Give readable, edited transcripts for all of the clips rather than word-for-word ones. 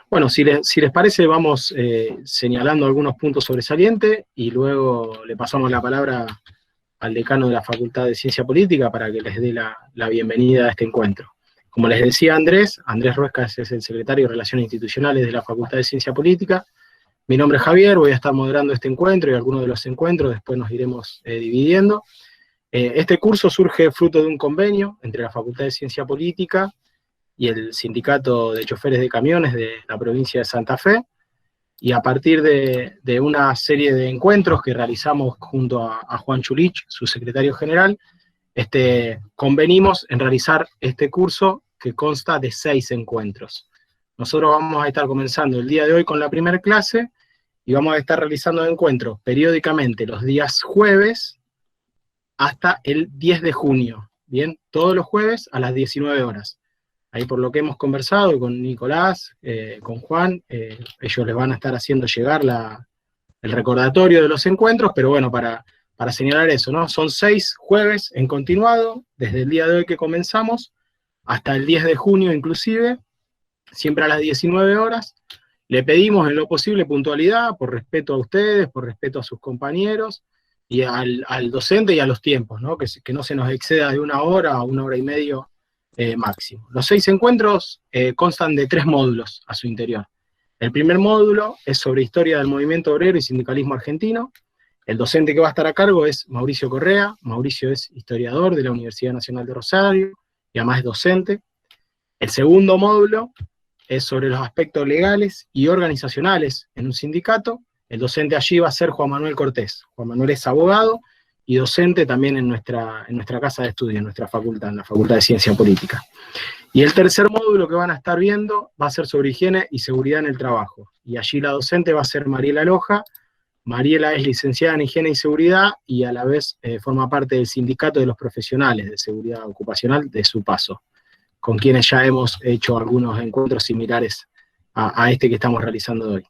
Bueno, si les parece, vamos señalando algunos puntos sobresalientes y luego le pasamos la palabra al decano de la Facultad de Ciencia Política para que les dé la bienvenida a este encuentro. Como les decía Andrés Ruescas es el secretario de Relaciones Institucionales de la Facultad de Ciencia Política. Mi nombre es Javier, voy a estar moderando este encuentro y algunos de los encuentros, después nos iremos dividiendo. Este curso surge fruto de un convenio entre la Facultad de Ciencia Política y el Sindicato de Choferes de Camiones de la provincia de Santa Fe, y a partir de una serie de encuentros que realizamos junto a Juan Chulich, su secretario general, convenimos en realizar este curso que consta de 6 encuentros. Nosotros vamos a estar comenzando el día de hoy con la primera clase, y vamos a estar realizando encuentros periódicamente los días jueves hasta el 10 de junio, ¿bien? Todos los jueves a las 19 horas. Ahí por lo que hemos conversado con Nicolás, con Juan, ellos les van a estar haciendo llegar el recordatorio de los encuentros, pero bueno, para señalar eso, ¿no? Son 6 jueves en continuado, desde el día de hoy que comenzamos, hasta el 10 de junio inclusive, siempre a las 19 horas. Le pedimos en lo posible puntualidad, por respeto a ustedes, por respeto a sus compañeros, y al docente y a los tiempos, ¿no? Que no se nos exceda de 1 hora a 1 hora y media máximo. Los 6 encuentros constan de 3 módulos a su interior. El primer módulo es sobre historia del movimiento obrero y sindicalismo argentino. El docente que va a estar a cargo es Mauricio Correa. Mauricio es historiador de la Universidad Nacional de Rosario y además es docente. El segundo módulo es sobre los aspectos legales y organizacionales en un sindicato. El docente allí va a ser Juan Manuel Cortés. Juan Manuel es abogado y docente también en nuestra casa de estudio, en nuestra facultad, en la Facultad de Ciencia Política. Y el tercer módulo que van a estar viendo va a ser sobre higiene y seguridad en el trabajo. Y allí la docente va a ser Mariela Loja. Mariela es licenciada en higiene y seguridad y a la vez forma parte del sindicato de los profesionales de seguridad ocupacional de su paso, con quienes ya hemos hecho algunos encuentros similares a este que estamos realizando hoy.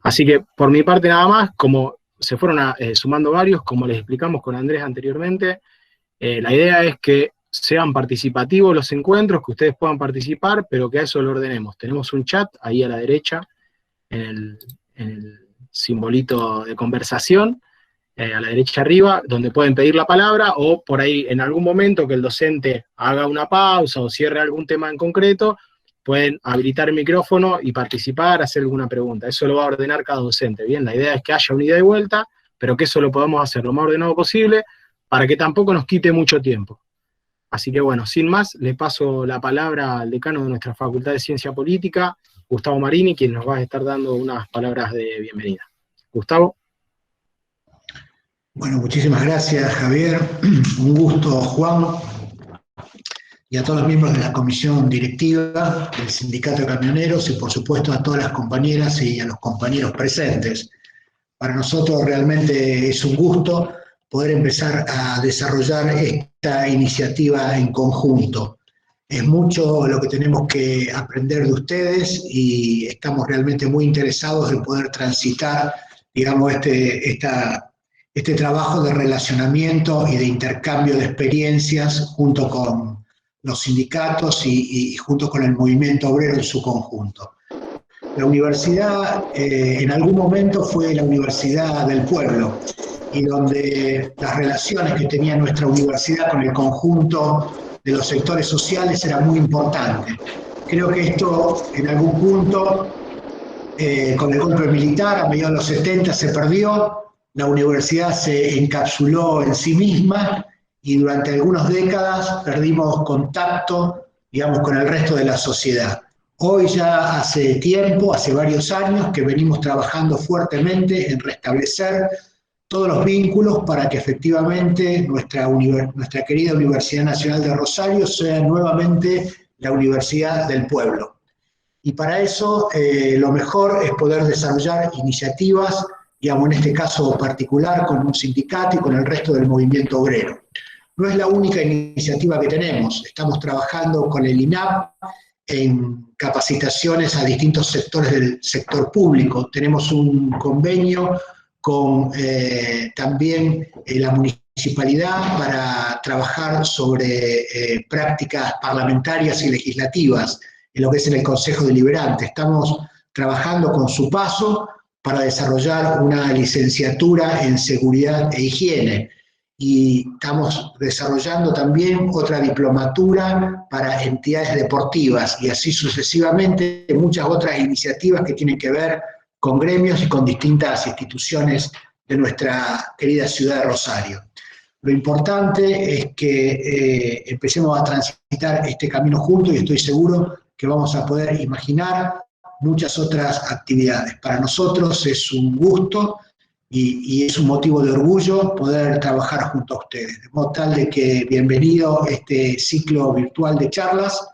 Así que por mi parte nada más, como se fueron sumando varios, como les explicamos con Andrés anteriormente, la idea es que sean participativos los encuentros, que ustedes puedan participar, pero que a eso lo ordenemos. Tenemos un chat ahí a la derecha, en el simbolito de conversación, a la derecha arriba, donde pueden pedir la palabra, o por ahí en algún momento que el docente haga una pausa o cierre algún tema en concreto, pueden habilitar el micrófono y participar, hacer alguna pregunta. Eso lo va a ordenar cada docente, ¿bien? La idea es que haya una ida y vuelta, pero que eso lo podamos hacer lo más ordenado posible, para que tampoco nos quite mucho tiempo. Así que bueno, sin más, le paso la palabra al decano de nuestra Facultad de Ciencia Política, Gustavo Marini, quien nos va a estar dando unas palabras de bienvenida. Gustavo. Bueno, muchísimas gracias, Javier. Un gusto, Juan, y a todos los miembros de la comisión directiva del Sindicato de Camioneros y por supuesto a todas las compañeras y a los compañeros presentes. Para nosotros realmente es un gusto poder empezar a desarrollar esta iniciativa en conjunto. Es mucho lo que tenemos que aprender de ustedes y estamos realmente muy interesados en poder transitar, digamos, este trabajo de relacionamiento y de intercambio de experiencias junto con los sindicatos y junto con el movimiento obrero en su conjunto. La universidad en algún momento fue la universidad del pueblo, y donde las relaciones que tenía nuestra universidad con el conjunto de los sectores sociales era muy importante. Creo que esto en algún punto, con el golpe militar a mediados de los 70 se perdió, la universidad se encapsuló en sí misma y durante algunas décadas perdimos contacto, digamos, con el resto de la sociedad. Hoy ya hace tiempo, hace varios años, que venimos trabajando fuertemente en restablecer todos los vínculos para que efectivamente nuestra querida Universidad Nacional de Rosario sea nuevamente la Universidad del Pueblo. Y para eso lo mejor es poder desarrollar iniciativas, digamos, en este caso particular, con un sindicato y con el resto del movimiento obrero. No es la única iniciativa que tenemos, estamos trabajando con el INAP en capacitaciones a distintos sectores del sector público. Tenemos un convenio con también la municipalidad para trabajar sobre prácticas parlamentarias y legislativas en lo que es en el Consejo Deliberante. Estamos trabajando con su paso para desarrollar una licenciatura en seguridad e higiene. Y estamos desarrollando también otra diplomatura para entidades deportivas y así sucesivamente muchas otras iniciativas que tienen que ver con gremios y con distintas instituciones de nuestra querida ciudad de Rosario. Lo importante es que empecemos a transitar este camino juntos y estoy seguro que vamos a poder imaginar muchas otras actividades. Para nosotros es un gusto y es un motivo de orgullo poder trabajar junto a ustedes. De modo tal de que bienvenido a este ciclo virtual de charlas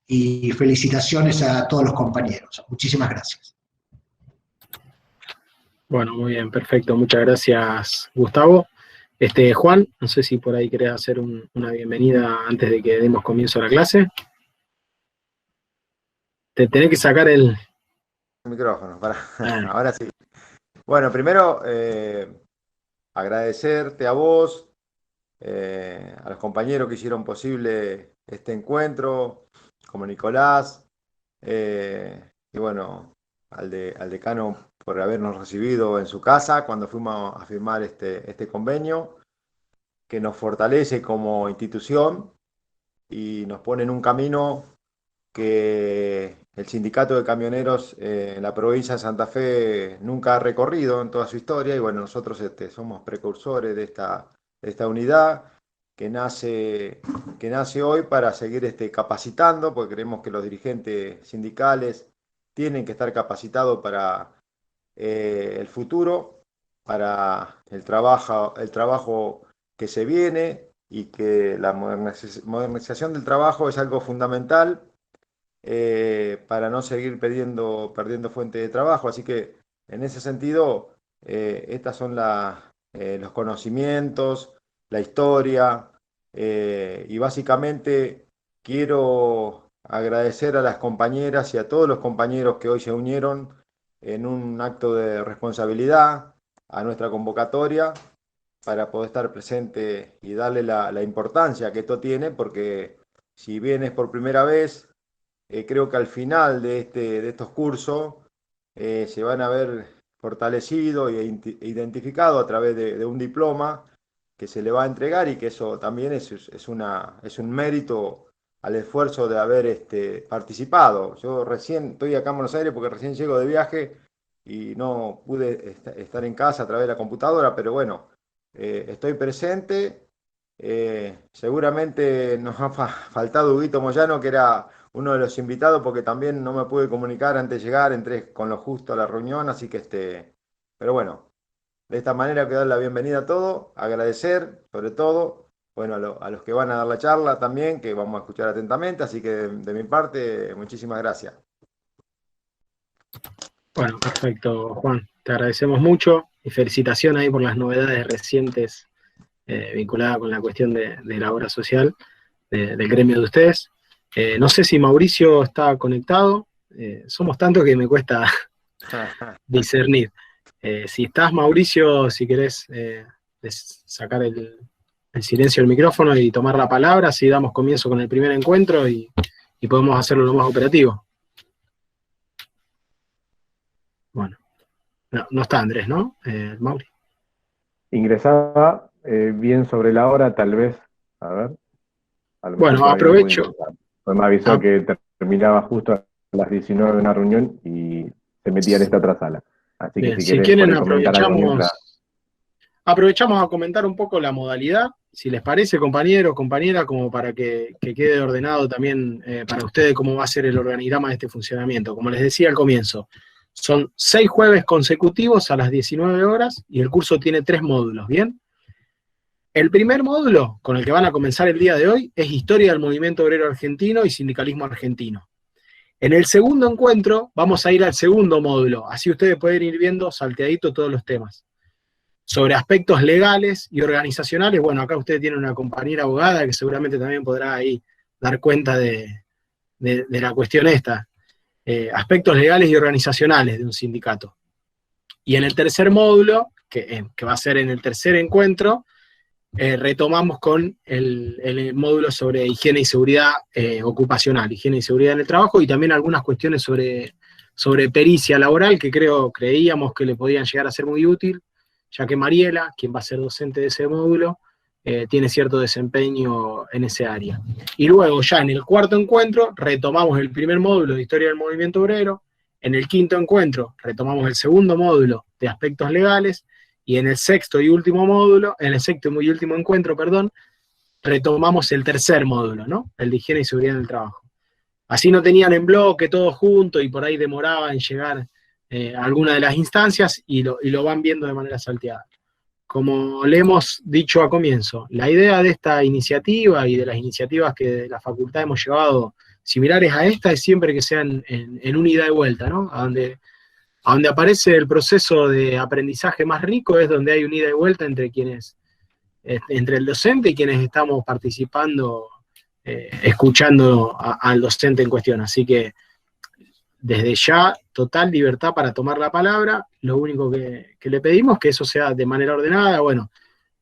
y felicitaciones a todos los compañeros. Muchísimas gracias. Bueno, muy bien, perfecto. Muchas gracias, Gustavo. Juan, no sé si por ahí querés hacer una bienvenida antes de que demos comienzo a la clase. Te tenés que sacar el micrófono, ahora sí. Bueno, primero agradecerte a vos, a los compañeros que hicieron posible este encuentro, como Nicolás, y bueno, al decano por habernos recibido en su casa cuando fuimos a firmar este convenio, que nos fortalece como institución y nos pone en un camino que el sindicato de camioneros en la provincia de Santa Fe nunca ha recorrido en toda su historia, y bueno, nosotros somos precursores de esta unidad que nace hoy para seguir capacitando, porque creemos que los dirigentes sindicales tienen que estar capacitados para el futuro, para el trabajo que se viene, y que la modernización del trabajo es algo fundamental para no seguir perdiendo fuente de trabajo. Así que en ese sentido, estas son los conocimientos, la historia, y básicamente quiero agradecer a las compañeras y a todos los compañeros que hoy se unieron en un acto de responsabilidad a nuestra convocatoria para poder estar presente y darle la importancia que esto tiene, porque si bien es por primera vez, creo que al final de estos cursos se van a ver fortalecidos e identificados a través de un diploma que se le va a entregar, y que eso también es un mérito al esfuerzo de haber participado. Yo recién estoy acá en Buenos Aires porque recién llego de viaje y no pude estar en casa a través de la computadora, pero bueno, estoy presente. Seguramente nos ha faltado Huguito Moyano, que era uno de los invitados, porque también no me pude comunicar antes de llegar, entré con lo justo a la reunión, así que pero bueno, de esta manera quiero dar la bienvenida a todos, agradecer sobre todo, bueno, a los que van a dar la charla también, que vamos a escuchar atentamente, así que de mi parte, muchísimas gracias. Bueno, perfecto, Juan. Te agradecemos mucho y felicitaciones ahí por las novedades recientes vinculadas con la cuestión de la obra social del gremio de ustedes. No sé si Mauricio está conectado. Somos tantos que me cuesta discernir. Si estás, Mauricio, si querés sacar el silencio del micrófono y tomar la palabra, así damos comienzo con el primer encuentro y podemos hacerlo lo más operativo. Bueno, no está Andrés, ¿no? Mauri. Ingresaba bien sobre la hora, tal vez. A ver. Bueno, aprovecho. Pues me avisó que terminaba justo a las 19 una reunión y se metía en esta otra sala. Así bien, que si quieren aprovechamos a comentar un poco la modalidad, si les parece, compañeros, compañeras, como para que quede ordenado también para ustedes cómo va a ser el organigrama de este funcionamiento. Como les decía al comienzo, son 6 jueves consecutivos a las 19 horas y el curso tiene 3 módulos, ¿bien? El primer módulo, con el que van a comenzar el día de hoy, es Historia del Movimiento Obrero Argentino y Sindicalismo Argentino. En el segundo encuentro vamos a ir al segundo módulo, así ustedes pueden ir viendo salteadito todos los temas. Sobre aspectos legales y organizacionales, bueno, acá ustedes tienen una compañera abogada que seguramente también podrá ahí dar cuenta de la cuestión esta. Aspectos legales y organizacionales de un sindicato. Y en el tercer módulo, que va a ser en el tercer encuentro, retomamos con el módulo sobre higiene y seguridad ocupacional, higiene y seguridad en el trabajo, y también algunas cuestiones sobre sobre pericia laboral, que creíamos que le podían llegar a ser muy útil, ya que Mariela, quien va a ser docente de ese módulo, tiene cierto desempeño en ese área. Y luego ya en el cuarto encuentro retomamos el primer módulo de Historia del Movimiento Obrero, en el quinto encuentro retomamos el segundo módulo de Aspectos Legales, y en el sexto y último encuentro, retomamos el tercer módulo, ¿no? El de Higiene y Seguridad en el Trabajo. Así no tenían en bloque todo junto y por ahí demoraba en llegar a alguna de las instancias y lo van viendo de manera salteada. Como le hemos dicho a comienzo, la idea de esta iniciativa y de las iniciativas que de la facultad hemos llevado similares a esta es siempre que sean en una ida y vuelta, ¿no? A donde aparece el proceso de aprendizaje más rico es donde hay una ida y vuelta entre el docente y quienes estamos participando, escuchando al docente en cuestión. Así que desde ya, total libertad para tomar la palabra. Lo único que le pedimos es que eso sea de manera ordenada. Bueno,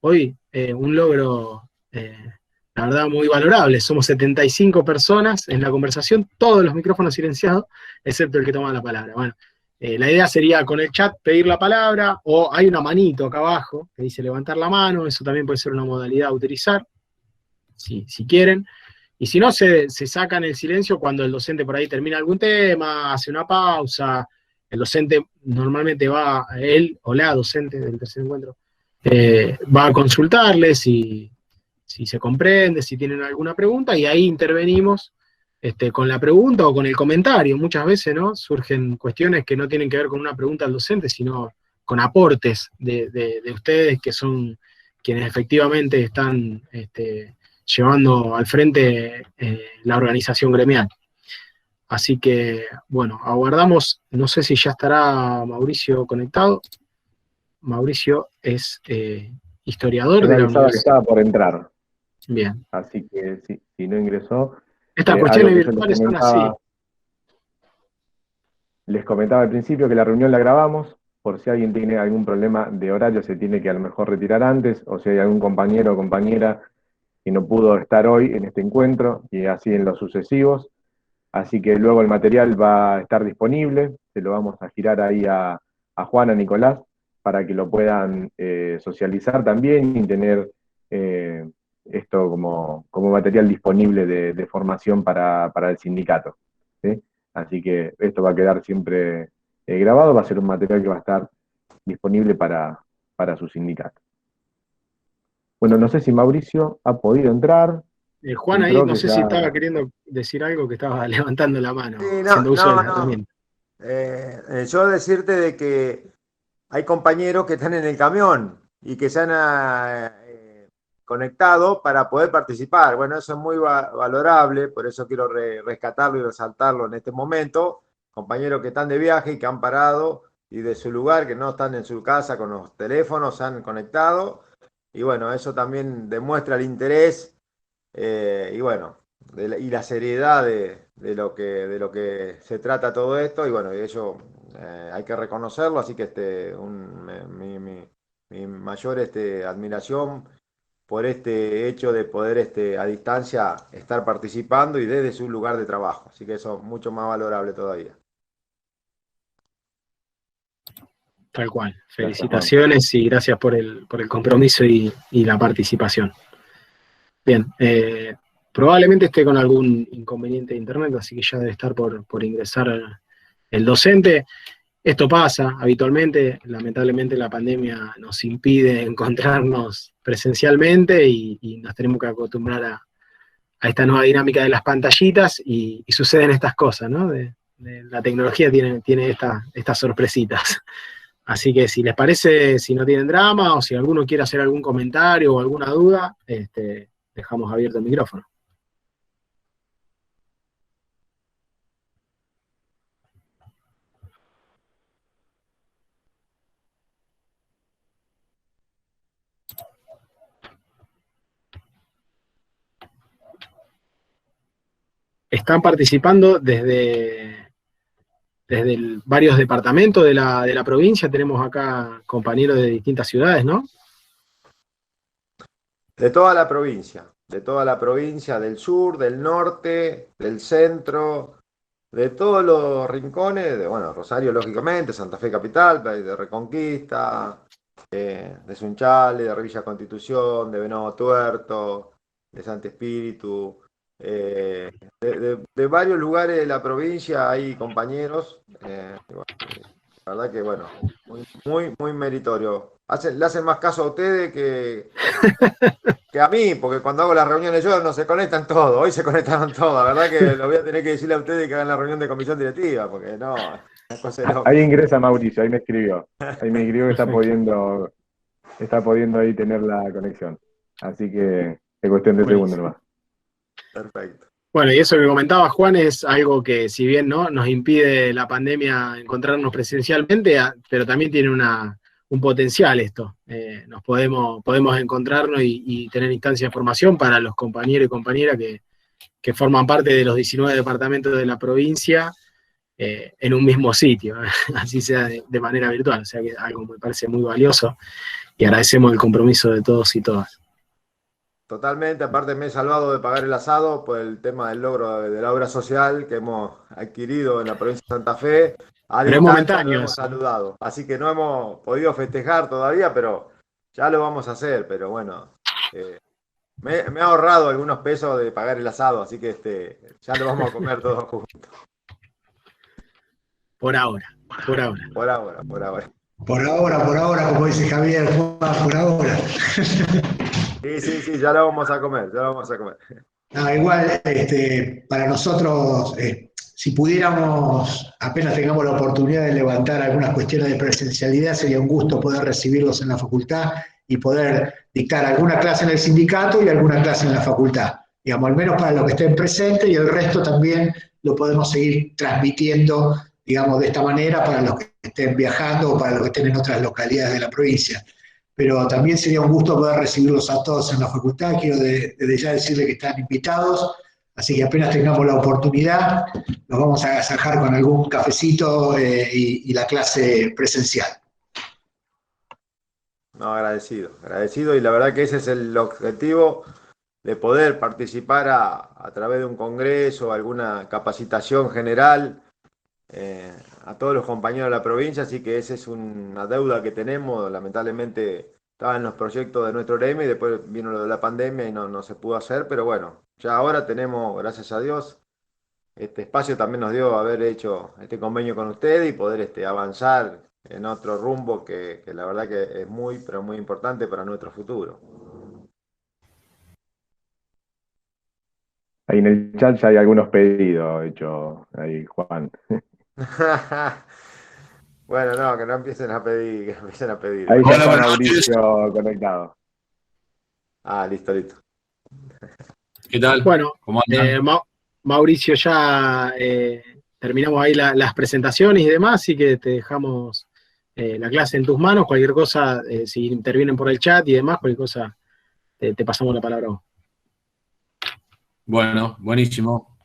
hoy un logro, la verdad, muy valorable. Somos 75 personas en la conversación, todos los micrófonos silenciados, excepto el que toma la palabra. Bueno, la idea sería con el chat pedir la palabra, o hay una manito acá abajo que dice levantar la mano, eso también puede ser una modalidad a utilizar, si quieren. Y si no, se sacan el silencio cuando el docente por ahí termina algún tema, hace una pausa, el docente normalmente él o la docente del tercer encuentro, va a consultarles si se comprende, si tienen alguna pregunta, y ahí intervenimos con la pregunta o con el comentario. Muchas veces, ¿no?, surgen cuestiones que no tienen que ver con una pregunta al docente, sino con aportes de ustedes, que son quienes efectivamente están llevando al frente la organización gremial. Así que, bueno, aguardamos, no sé si ya estará Mauricio conectado. Mauricio es historiador de la Avisaba que universidad. estaba por entrar. Bien. Así que si no ingresó. Estas cuestiones algo que yo virtuales son así. Les comentaba al principio que la reunión la grabamos, por si alguien tiene algún problema de horario, se tiene que a lo mejor retirar antes, o si hay algún compañero o compañera que no pudo estar hoy en este encuentro, y así en los sucesivos. Así que luego el material va a estar disponible, se lo vamos a girar ahí a Juan, a Nicolás, para que lo puedan socializar también y tener esto como material disponible de formación para el sindicato, ¿sí? Así que esto va a quedar siempre grabado, va a ser un material que va a estar disponible para su sindicato. Bueno, no sé si Mauricio ha podido entrar. Juan ahí, no sé si estaba queriendo decir algo, que estaba levantando la mano, Sí, haciendo uso de la herramienta. Yo decirte de que hay compañeros que están en el camión y que se han conectado para poder participar. Bueno, eso es muy valorable, por eso quiero rescatarlo y resaltarlo en este momento. Compañeros que están de viaje y que han parado y de su lugar, que no están en su casa con los teléfonos, se han conectado. Y bueno, eso también demuestra el interés y bueno, y la seriedad de lo que se trata todo esto. Y bueno, y eso hay que reconocerlo, así que mi mayor admiración por este hecho de poder a distancia estar participando y desde su lugar de trabajo. Así que eso es mucho más valorable todavía. Tal cual. Felicitaciones y gracias por el compromiso y la participación. Bien, probablemente esté con algún inconveniente de internet, así que ya debe estar por ingresar el docente. Esto pasa habitualmente, lamentablemente la pandemia nos impide encontrarnos presencialmente y nos tenemos que acostumbrar a esta nueva dinámica de las pantallitas y suceden estas cosas, ¿no? La tecnología tiene estas sorpresitas. Así que si les parece, si no tienen drama o si alguno quiere hacer algún comentario o alguna duda, dejamos abierto el micrófono. Están participando desde varios departamentos de la provincia. Tenemos acá compañeros de distintas ciudades, ¿no? De toda la provincia, del sur, del norte, del centro, de todos los rincones, bueno, Rosario lógicamente, Santa Fe Capital, de Reconquista, de Sunchales, de Villa Constitución, de Venado Tuerto, de Santo Espíritu, de varios lugares de la provincia hay compañeros, y bueno, la verdad que bueno, muy meritorio. Le hacen más caso a ustedes que a mí, porque cuando hago las reuniones yo no se conectan todos, hoy se conectaron todos, la verdad que lo voy a tener que decirle a ustedes que hagan la reunión de comisión directiva, porque no, es cosa de loco. Ahí ingresa Mauricio, ahí me escribió que está pudiendo ahí tener la conexión. Así que es cuestión de segundos nomás. Perfecto. Bueno, y eso que comentaba Juan es algo que, si bien no nos impide la pandemia encontrarnos presencialmente, pero también tiene un potencial esto. Nos podemos encontrarnos y tener instancias de formación para los compañeros y compañeras que forman parte de los 19 departamentos de la provincia en un mismo sitio, así sea de manera virtual. O sea que algo me parece muy valioso y agradecemos el compromiso de todos y todas. Totalmente, aparte me he salvado de pagar el asado por el tema del logro de la obra social que hemos adquirido en la provincia de Santa Fe. A Pero es distancia momentáneo lo hemos eso. saludado, así que no hemos podido festejar todavía, pero ya lo vamos a hacer. Pero bueno, me he ahorrado algunos pesos de pagar el asado, así que ya lo vamos a comer todos juntos. Por ahora. Por ahora. Por ahora, como dice Javier, por ahora. Sí, ya lo vamos a comer, No, igual, para nosotros, si pudiéramos, apenas tengamos la oportunidad de levantar algunas cuestiones de presencialidad, sería un gusto poder recibirlos en la facultad y poder dictar alguna clase en el sindicato y alguna clase en la facultad. Digamos, al menos para los que estén presentes, y el resto también lo podemos seguir transmitiendo, digamos, de esta manera para los que estén viajando o para los que estén en otras localidades de la provincia. Pero también sería un gusto poder recibirlos a todos en la facultad. Quiero desde ya decirles que están invitados, así que apenas tengamos la oportunidad, nos vamos a agasajar con algún cafecito y la clase presencial. No, agradecido, y la verdad que ese es el objetivo, de poder participar a través de un congreso, alguna capacitación general a todos los compañeros de la provincia, así que esa es una deuda que tenemos. Lamentablemente estaba en los proyectos de nuestro gremio y después vino lo de la pandemia y no se pudo hacer, pero bueno, ya ahora tenemos, gracias a Dios, este espacio también nos dio haber hecho este convenio con ustedes y poder avanzar en otro rumbo que la verdad que es muy, pero muy importante para nuestro futuro. Ahí en el chat ya hay algunos pedidos hechos, ahí Juan. Bueno, no, que no empiecen a pedir, Ahí ya Hola, está buenas Mauricio conectado. Listo. ¿Qué tal? Bueno, ¿Cómo andan? Mauricio, ya terminamos ahí las presentaciones y demás, así que te dejamos la clase en tus manos. Cualquier cosa, si intervienen por el chat y demás, cualquier cosa, te pasamos la palabra a vos. Bueno, buenísimo.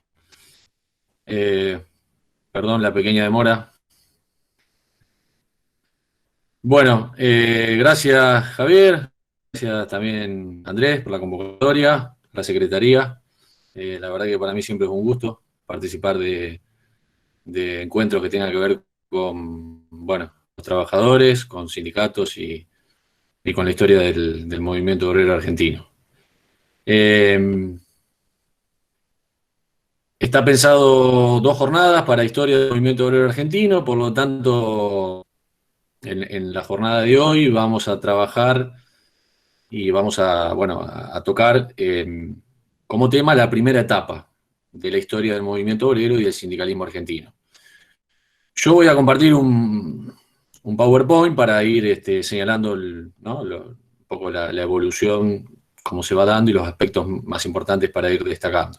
Perdón la pequeña demora. Bueno, gracias Javier, gracias también Andrés por la convocatoria, la secretaría. La verdad que para mí siempre es un gusto participar de encuentros que tengan que ver con, bueno, los trabajadores, con sindicatos y con la historia del movimiento obrero argentino. Está pensado 2 jornadas para historia del movimiento obrero argentino, por lo tanto, en la jornada de hoy vamos a trabajar y vamos a tocar como tema la primera etapa de la historia del movimiento obrero y del sindicalismo argentino. Yo voy a compartir un PowerPoint para ir señalando un poco la evolución, cómo se va dando y los aspectos más importantes para ir destacando.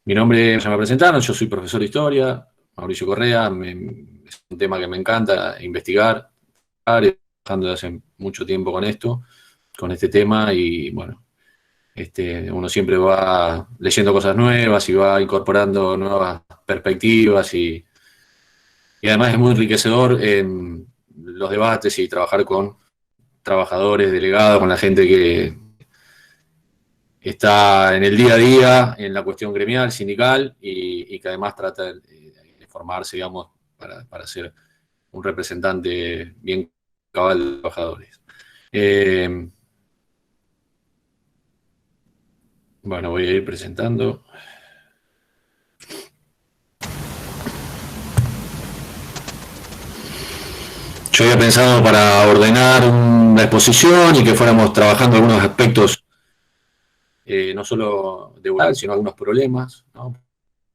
Mi nombre, ya me presentaron, yo soy profesor de historia, Mauricio Correa, es un tema que me encanta investigar, trabajando desde hace mucho tiempo con este tema, y bueno, uno siempre va leyendo cosas nuevas y va incorporando nuevas perspectivas y además es muy enriquecedor en los debates y trabajar con trabajadores, delegados, con la gente que está en el día a día, en la cuestión gremial, sindical, y que además trata de formarse, digamos, para ser un representante bien cabal de los trabajadores. Bueno, voy a ir presentando. Yo había pensado para ordenar una exposición y que fuéramos trabajando algunos aspectos, no solo de oral, sino algunos problemas, ¿no?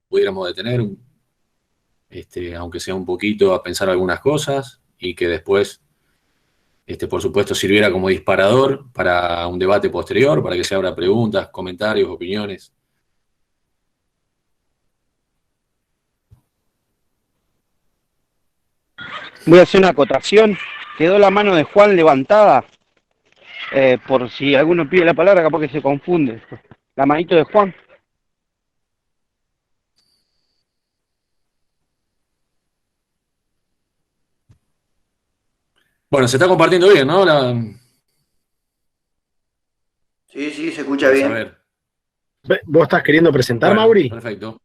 Pudiéramos detener, aunque sea un poquito, a pensar algunas cosas y que después, por supuesto, sirviera como disparador para un debate posterior, para que se abra preguntas, comentarios, opiniones. Voy a hacer una acotación. Quedó la mano de Juan levantada. Por si alguno pide la palabra, capaz que se confunde. La manito de Juan. Bueno, se está compartiendo bien, ¿no? Sí, sí, se escucha A bien. ver. ¿Vos estás queriendo presentar, Bueno, Mauri? perfecto.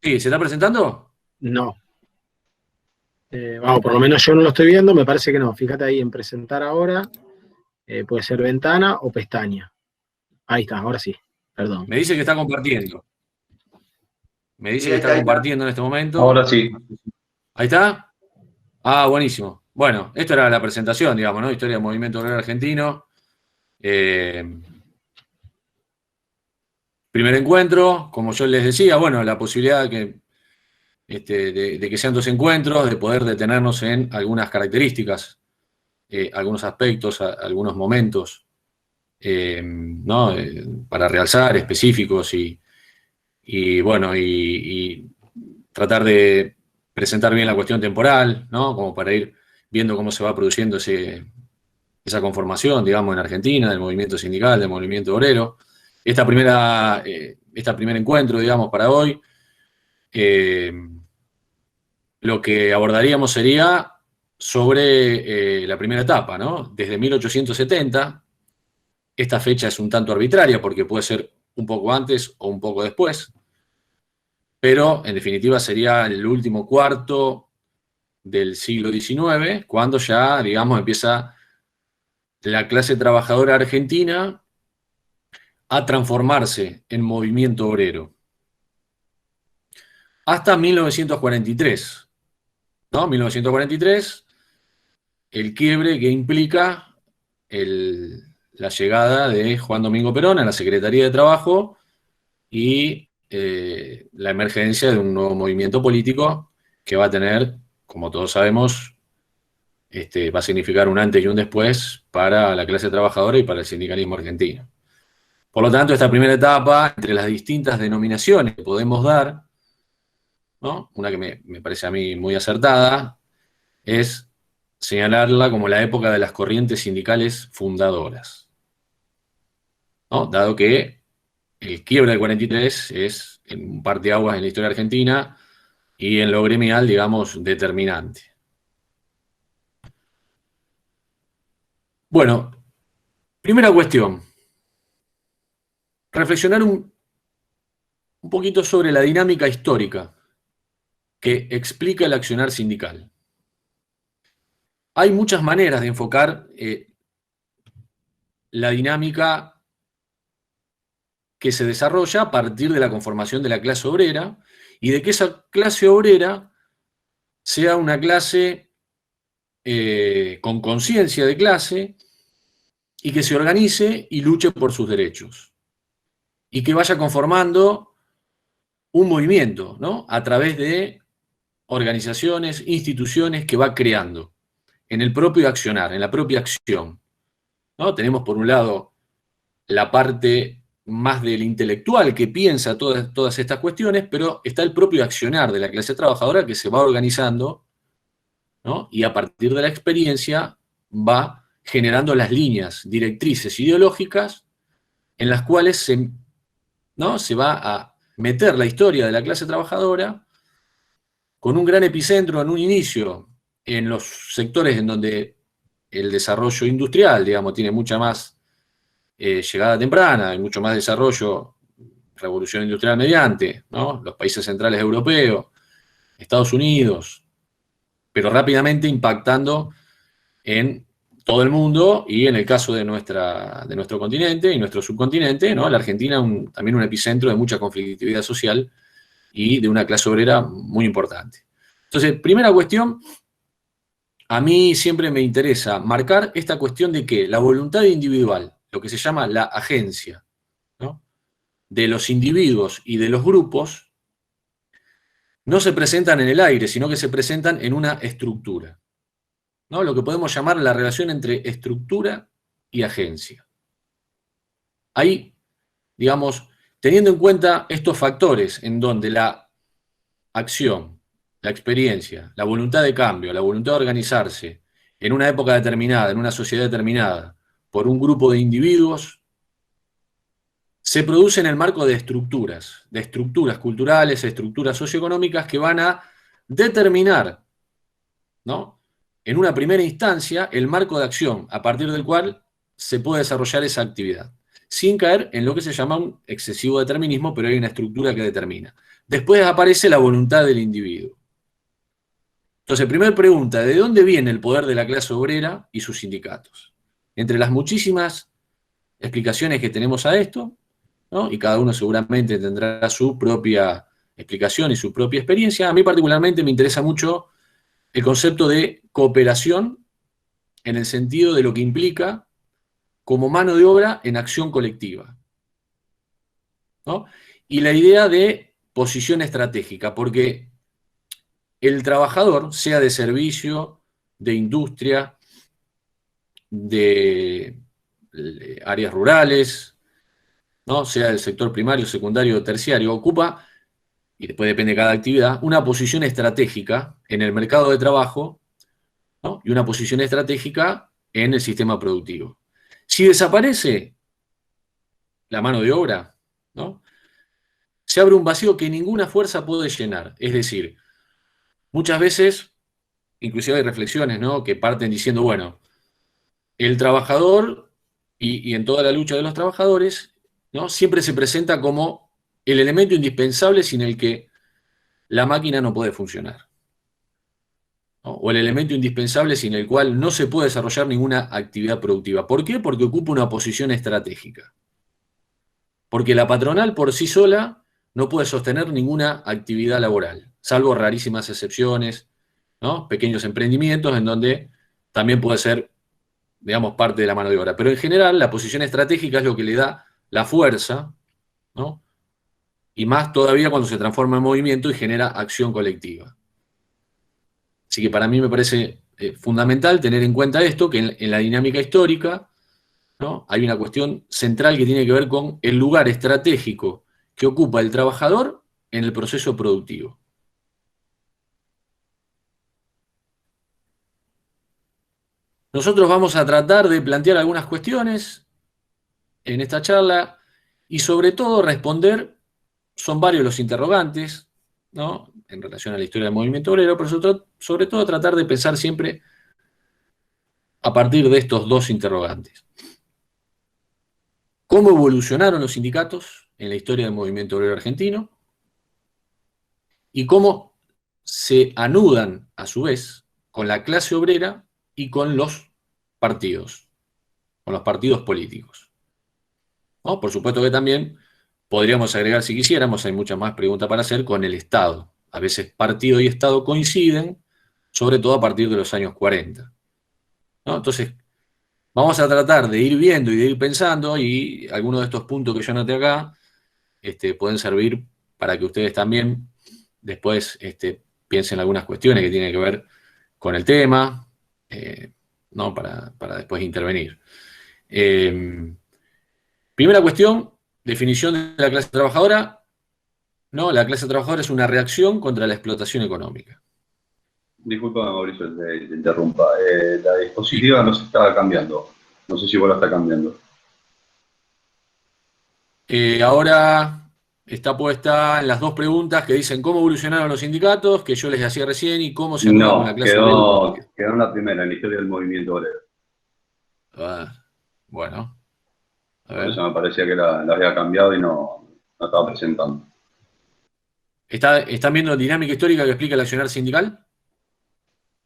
Sí, ¿se está presentando? No. Vamos, por lo menos yo no lo estoy viendo, me parece que no. Fíjate ahí en presentar ahora. Puede ser ventana o pestaña. Ahí está, ahora sí. Perdón. Me dice que está compartiendo. Me dice Sí, que ahí está está. compartiendo en este momento. Ahora sí. ¿Ahí está? Ah, buenísimo. Bueno, esto era la presentación, digamos, ¿no? Historia del movimiento obrero argentino. Primer encuentro, como yo les decía, bueno, la posibilidad de que sean 2 encuentros, de poder detenernos en algunas características, algunos aspectos, algunos momentos, ¿no? Para realzar, específicos y bueno, y tratar de presentar bien la cuestión temporal, ¿no? Como para ir viendo cómo se va produciendo esa conformación, digamos, en Argentina, del movimiento sindical, del movimiento obrero. Este primer encuentro, digamos, para hoy, lo que abordaríamos sería sobre la primera etapa, ¿no? Desde 1870, esta fecha es un tanto arbitraria porque puede ser un poco antes o un poco después, pero en definitiva sería el último cuarto del siglo XIX, cuando ya, digamos, empieza la clase trabajadora argentina a transformarse en movimiento obrero. Hasta 1943, ¿no? 1943, el quiebre que implica la llegada de Juan Domingo Perón a la Secretaría de Trabajo y la emergencia de un nuevo movimiento político que va a tener, como todos sabemos, va a significar un antes y un después para la clase trabajadora y para el sindicalismo argentino. Por lo tanto, esta primera etapa, entre las distintas denominaciones que podemos dar, ¿no? Una que me parece a mí muy acertada, es señalarla como la época de las corrientes sindicales fundadoras, ¿no? Dado que el quiebre del 43 es un parteaguas en la historia argentina y en lo gremial, digamos, determinante. Bueno, primera cuestión. Reflexionar un poquito sobre la dinámica histórica que explica el accionar sindical. Hay muchas maneras de enfocar la dinámica que se desarrolla a partir de la conformación de la clase obrera y de que esa clase obrera sea una clase con conciencia de clase y que se organice y luche por sus derechos y que vaya conformando un movimiento, ¿no? A través de organizaciones, instituciones que va creando en el propio accionar, en la propia acción, ¿no? Tenemos por un lado la parte más del intelectual que piensa todas estas cuestiones, pero está el propio accionar de la clase trabajadora que se va organizando, ¿no? Y a partir de la experiencia va generando las líneas directrices ideológicas en las cuales ¿no? se va a meter la historia de la clase trabajadora con un gran epicentro en un inicio en los sectores en donde el desarrollo industrial, digamos, tiene mucha más llegada temprana y mucho más desarrollo, revolución industrial mediante, ¿no? Los países centrales europeos, Estados Unidos, pero rápidamente impactando en todo el mundo y en el caso de nuestro continente y nuestro subcontinente, ¿no? La Argentina también un epicentro de mucha conflictividad social y de una clase obrera muy importante. Entonces, primera cuestión, a mí siempre me interesa marcar esta cuestión de que la voluntad individual, lo que se llama la agencia, ¿no? De los individuos y de los grupos, no se presentan en el aire, sino que se presentan en una estructura, ¿no? Lo que podemos llamar la relación entre estructura y agencia. Ahí, digamos, teniendo en cuenta estos factores en donde la acción, la experiencia, la voluntad de cambio, la voluntad de organizarse en una época determinada, en una sociedad determinada, por un grupo de individuos, se produce en el marco de estructuras culturales, estructuras socioeconómicas que van a determinar, ¿no? En una primera instancia, el marco de acción a partir del cual se puede desarrollar esa actividad, sin caer en lo que se llama un excesivo determinismo, pero hay una estructura que determina. Después aparece la voluntad del individuo. Entonces, primera pregunta, ¿de dónde viene el poder de la clase obrera y sus sindicatos? Entre las muchísimas explicaciones que tenemos a esto, ¿no? Y cada uno seguramente tendrá su propia explicación y su propia experiencia, a mí particularmente me interesa mucho el concepto de cooperación en el sentido de lo que implica como mano de obra en acción colectiva, ¿no? Y la idea de posición estratégica, porque el trabajador, sea de servicio, de industria, de áreas rurales, ¿no? Sea del sector primario, secundario o terciario, ocupa, y después depende de cada actividad, una posición estratégica en el mercado de trabajo, ¿no? Y una posición estratégica en el sistema productivo. Si desaparece la mano de obra, ¿no? Se abre un vacío que ninguna fuerza puede llenar. Es decir, muchas veces, inclusive hay reflexiones, ¿no? Que parten diciendo, bueno, el trabajador y en toda la lucha de los trabajadores, ¿no? Siempre se presenta como el elemento indispensable sin el que la máquina no puede funcionar, ¿no? O el elemento indispensable sin el cual no se puede desarrollar ninguna actividad productiva. ¿Por qué? Porque ocupa una posición estratégica. Porque la patronal por sí sola no puede sostener ninguna actividad laboral, salvo rarísimas excepciones, ¿no? Pequeños emprendimientos en donde también puede ser, digamos, parte de la mano de obra. Pero en general la posición estratégica es lo que le da la fuerza, ¿no? Y más todavía cuando se transforma en movimiento y genera acción colectiva. Así que para mí me parece fundamental tener en cuenta esto, que en la dinámica histórica, ¿no? Hay una cuestión central que tiene que ver con el lugar estratégico que ocupa el trabajador en el proceso productivo. Nosotros vamos a tratar de plantear algunas cuestiones en esta charla y sobre todo responder, son varios los interrogantes, ¿no? En relación a la historia del movimiento obrero, pero sobre todo tratar de pensar siempre a partir de estos dos interrogantes. ¿Cómo evolucionaron los sindicatos en la historia del movimiento obrero argentino? Y cómo se anudan, a su vez, con la clase obrera y con los partidos políticos, ¿no? Por supuesto que también podríamos agregar, si quisiéramos, hay muchas más preguntas para hacer, con el Estado. A veces partido y Estado coinciden, sobre todo a partir de los años 40, ¿no? Entonces, vamos a tratar de ir viendo y de ir pensando, y algunos de estos puntos que yo anoté acá pueden servir para que ustedes también después piensen algunas cuestiones que tienen que ver con el tema, ¿no? Para después intervenir. Primera cuestión, definición de la clase trabajadora. No, la clase trabajadora es una reacción contra la explotación económica. Disculpa, Mauricio, te interrumpa. La dispositiva no se estaba cambiando. No sé si vos la está cambiando. Ahora está puesta en las dos preguntas que dicen cómo evolucionaron los sindicatos, que yo les hacía recién, y cómo se anudan con la clase obrera. Quedó en la primera, en la historia del movimiento obrero. Bueno. A Por ver. eso me parecía que la había cambiado y no estaba presentando. ¿Están viendo dinámica histórica que explica el accionar sindical?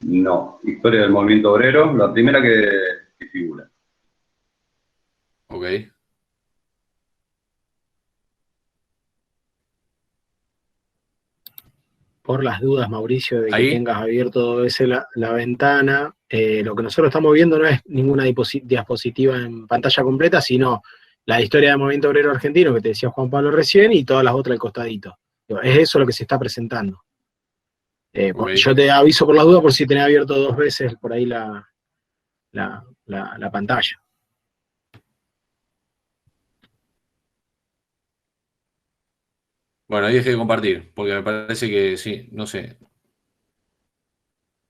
No, historia del movimiento obrero, la primera que figura. Ok. Por las dudas, Mauricio, de que Ahí. tengas abierto la ventana, lo que nosotros estamos viendo no es ninguna diapositiva en pantalla completa, sino la historia del movimiento obrero argentino, que te decía Juan Pablo recién, y todas las otras al costadito. Es eso lo que se está presentando. Ok. Yo te aviso por las dudas por si tenés abierto 2 veces por ahí la pantalla. Bueno, ahí dejé de compartir, porque me parece que sí, no sé.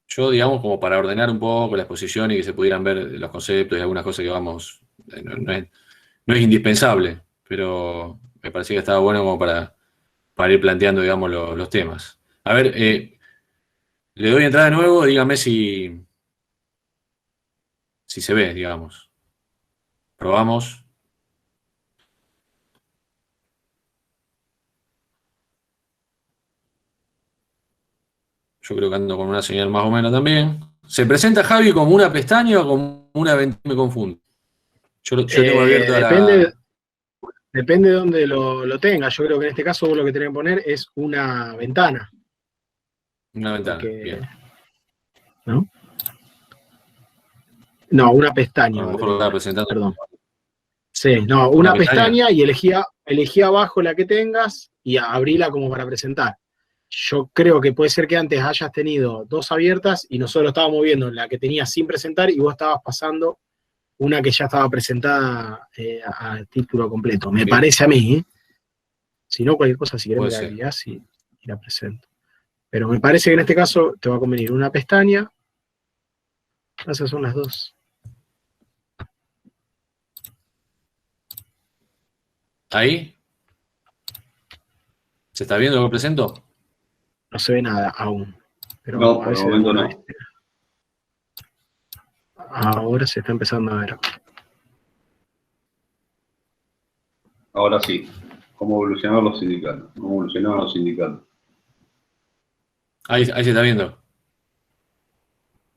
Yo, digamos, como para ordenar un poco la exposición y que se pudieran ver los conceptos y algunas cosas que vamos, no es indispensable, pero me parecía que estaba bueno como para ir planteando, digamos, los temas. A ver, le doy entrada de nuevo, dígame si se ve, digamos. Probamos. Yo creo que ando con una señal más o menos también. ¿Se presenta Javi como una pestaña o como una ventana? Me confundo. Yo tengo abierto a Depende de dónde lo tengas. Yo creo que en este caso vos lo que tenés que poner es una ventana. una ventana. Porque, Bien. ¿no? No, una A pestaña. lo mejor lo estaba presentando. Perdón. Sí, no, una pestaña y elegí abajo la que tengas y abrila como para presentar. Yo creo que puede ser que antes hayas tenido 2 abiertas y nosotros estábamos viendo la que tenías sin presentar y vos estabas pasando una que ya estaba presentada a título completo. Me parece a mí, ¿eh? Si no, cualquier cosa, si querés me la guías y la presento. Pero me parece que en este caso te va a convenir una pestaña. Esas son las 2. ¿Ahí? ¿Se está viendo lo que presento? No se ve nada aún. Pero No, por el momento no. Ahora se está empezando a ver. Ahora sí. ¿Cómo evolucionaron los sindicatos? ¿Cómo evolucionaron los sindicatos? Ahí se está viendo.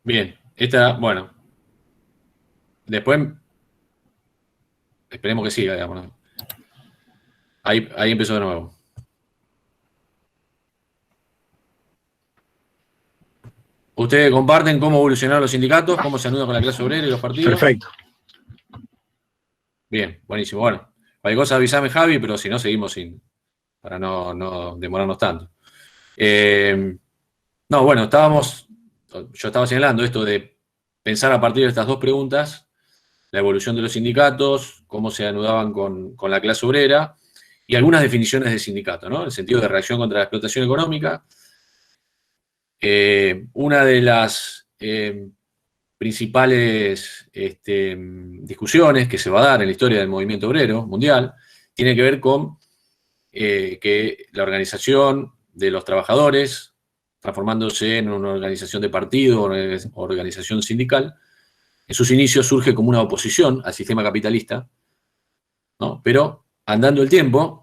Bien. Bueno. Después, esperemos que siga, digamos, ¿no? Ahí empezó de nuevo. ¿Ustedes comparten cómo evolucionaron los sindicatos? ¿Cómo se anudan con la clase obrera y los partidos? Perfecto. Bien, buenísimo. Bueno, cualquier cosa avísame, Javi, pero si no, seguimos para no demorarnos tanto. No, bueno, yo estaba señalando esto de pensar a partir de estas 2 preguntas, la evolución de los sindicatos, cómo se anudaban con la clase obrera, y algunas definiciones de sindicato, ¿no? El sentido de reacción contra la explotación económica. Una de las principales discusiones que se va a dar en la historia del movimiento obrero mundial tiene que ver con que la organización de los trabajadores, transformándose en una organización de partido, una organización sindical, en sus inicios surge como una oposición al sistema capitalista, ¿no? Pero andando el tiempo,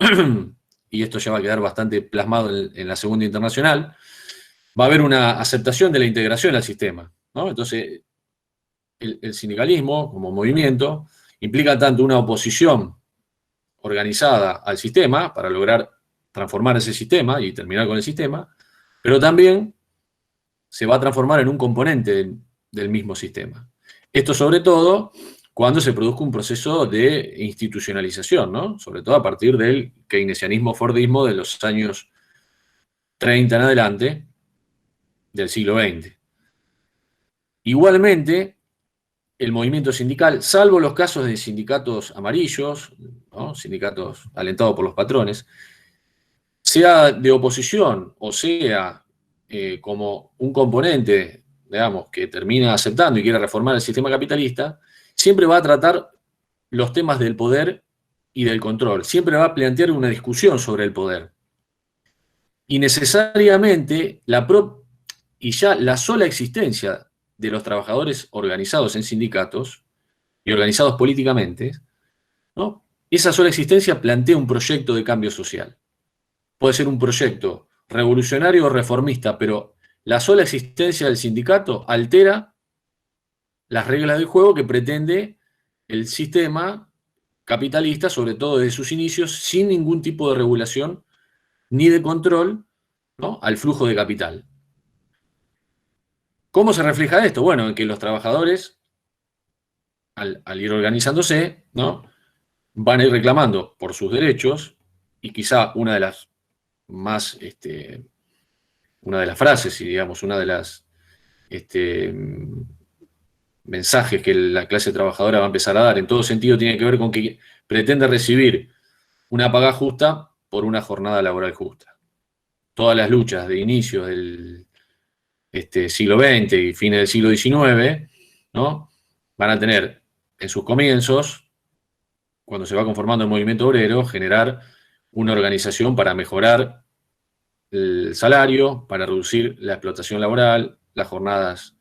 y esto ya va a quedar bastante plasmado en la Segunda Internacional, va a haber una aceptación de la integración al sistema, ¿no? Entonces, el sindicalismo como movimiento implica tanto una oposición organizada al sistema para lograr transformar ese sistema y terminar con el sistema, pero también se va a transformar en un componente del mismo sistema. Esto sobre todo cuando se produzca un proceso de institucionalización, ¿no? Sobre todo a partir del keynesianismo-fordismo de los años 30 en adelante del siglo XX. Igualmente, el movimiento sindical, salvo los casos de sindicatos amarillos, ¿no? Sindicatos alentados por los patrones, sea de oposición o sea como un componente, digamos, que termina aceptando y quiere reformar el sistema capitalista, siempre va a tratar los temas del poder y del control. Siempre va a plantear una discusión sobre el poder. Y necesariamente y ya la sola existencia de los trabajadores organizados en sindicatos y organizados políticamente, ¿no? Esa sola existencia plantea un proyecto de cambio social. Puede ser un proyecto revolucionario o reformista, pero la sola existencia del sindicato altera las reglas del juego que pretende el sistema capitalista, sobre todo desde sus inicios, sin ningún tipo de regulación ni de control, ¿no?, al flujo de capital. ¿Cómo se refleja esto? Bueno, en que los trabajadores, al ir organizándose, ¿no?, van a ir reclamando por sus derechos, y quizá una de las más, una de las frases y, digamos, una de las mensajes que la clase trabajadora va a empezar a dar en todo sentido tiene que ver con que pretende recibir una paga justa por una jornada laboral justa. Todas las luchas de inicio del siglo XX y fines del siglo XIX, ¿no?, van a tener en sus comienzos, cuando se va conformando el movimiento obrero, generar una organización para mejorar el salario, para reducir la explotación laboral, las jornadas,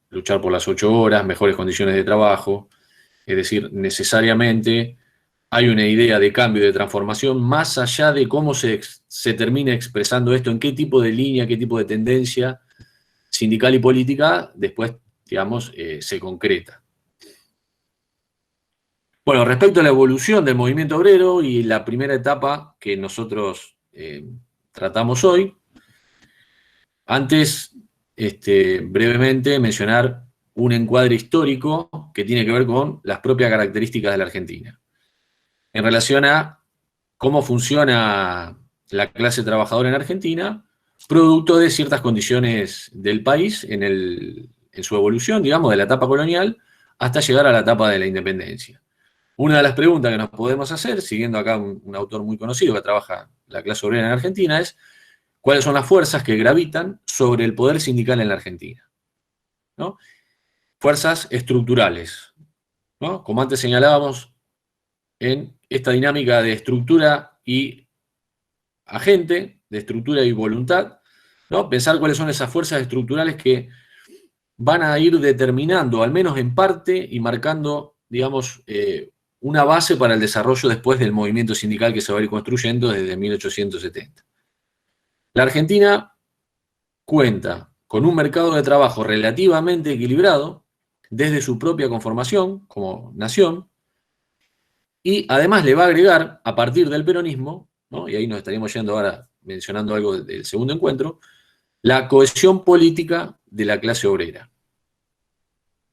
luchar por las 8 horas, mejores condiciones de trabajo. Es decir, necesariamente hay una idea de cambio y de transformación, más allá de cómo se termine expresando esto, en qué tipo de línea, qué tipo de tendencia sindical y política después, digamos, se concreta. Bueno, respecto a la evolución del movimiento obrero y la primera etapa que nosotros tratamos hoy, antes, brevemente mencionar un encuadre histórico que tiene que ver con las propias características de la Argentina, en relación a cómo funciona la clase trabajadora en Argentina, producto de ciertas condiciones del país en su evolución, digamos, de la etapa colonial hasta llegar a la etapa de la independencia. Una de las preguntas que nos podemos hacer, siguiendo acá un autor muy conocido que trabaja la clase obrera en Argentina, es cuáles son las fuerzas que gravitan sobre el poder sindical en la Argentina, ¿no? Fuerzas estructurales, ¿no? Como antes señalábamos, en esta dinámica de estructura y agente, de estructura y voluntad, ¿no? Pensar cuáles son esas fuerzas estructurales que van a ir determinando, al menos en parte, y marcando, digamos, una base para el desarrollo después del movimiento sindical que se va a ir construyendo desde 1870. La Argentina cuenta con un mercado de trabajo relativamente equilibrado desde su propia conformación como nación, y además le va a agregar, a partir del peronismo, ¿no?, y ahí nos estaríamos yendo ahora mencionando algo del segundo encuentro, la cohesión política de la clase obrera,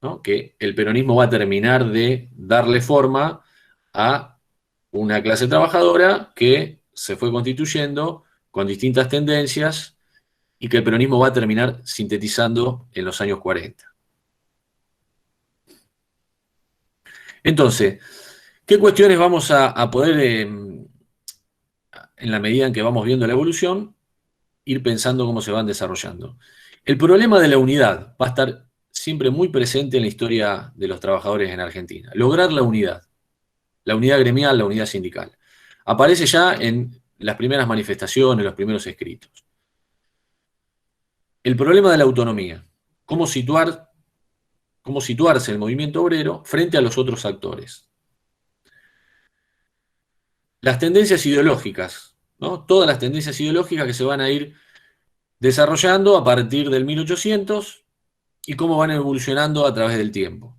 ¿no?, que el peronismo va a terminar de darle forma a una clase trabajadora que se fue constituyendo con distintas tendencias y que el peronismo va a terminar sintetizando en los años 40. Entonces, ¿qué cuestiones vamos a poder, en la medida en que vamos viendo la evolución, ir pensando cómo se van desarrollando? El problema de la unidad va a estar siempre muy presente en la historia de los trabajadores en Argentina. Lograr la unidad gremial, la unidad sindical. Aparece ya en las primeras manifestaciones, los primeros escritos. El problema de la autonomía. Cómo situarse el movimiento obrero frente a los otros actores. Las tendencias ideológicas, ¿no? Todas las tendencias ideológicas que se van a ir desarrollando a partir del 1800 y cómo van evolucionando a través del tiempo.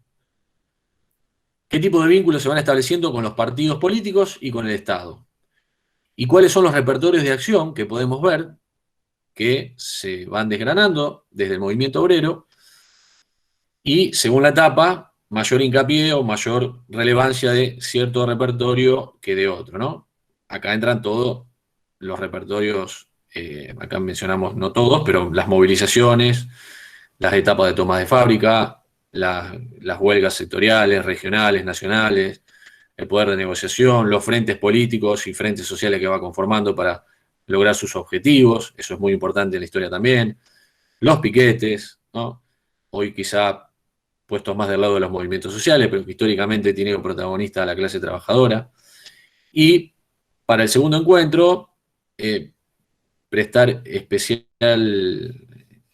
¿Qué tipo de vínculos se van estableciendo con los partidos políticos y con el Estado? ¿Y cuáles son los repertorios de acción que podemos ver que se van desgranando desde el movimiento obrero? Y según la etapa, mayor hincapié o mayor relevancia de cierto repertorio que de otro, ¿no? Acá entran todos los repertorios, acá mencionamos no todos, pero las movilizaciones, las etapas de toma de fábrica, las huelgas sectoriales, regionales, nacionales, el poder de negociación, los frentes políticos y frentes sociales que va conformando para lograr sus objetivos, eso es muy importante en la historia también, los piquetes, ¿no? Hoy quizá puestos más del lado de los movimientos sociales, pero que históricamente tiene como protagonista a la clase trabajadora. Y para el segundo encuentro, prestar especial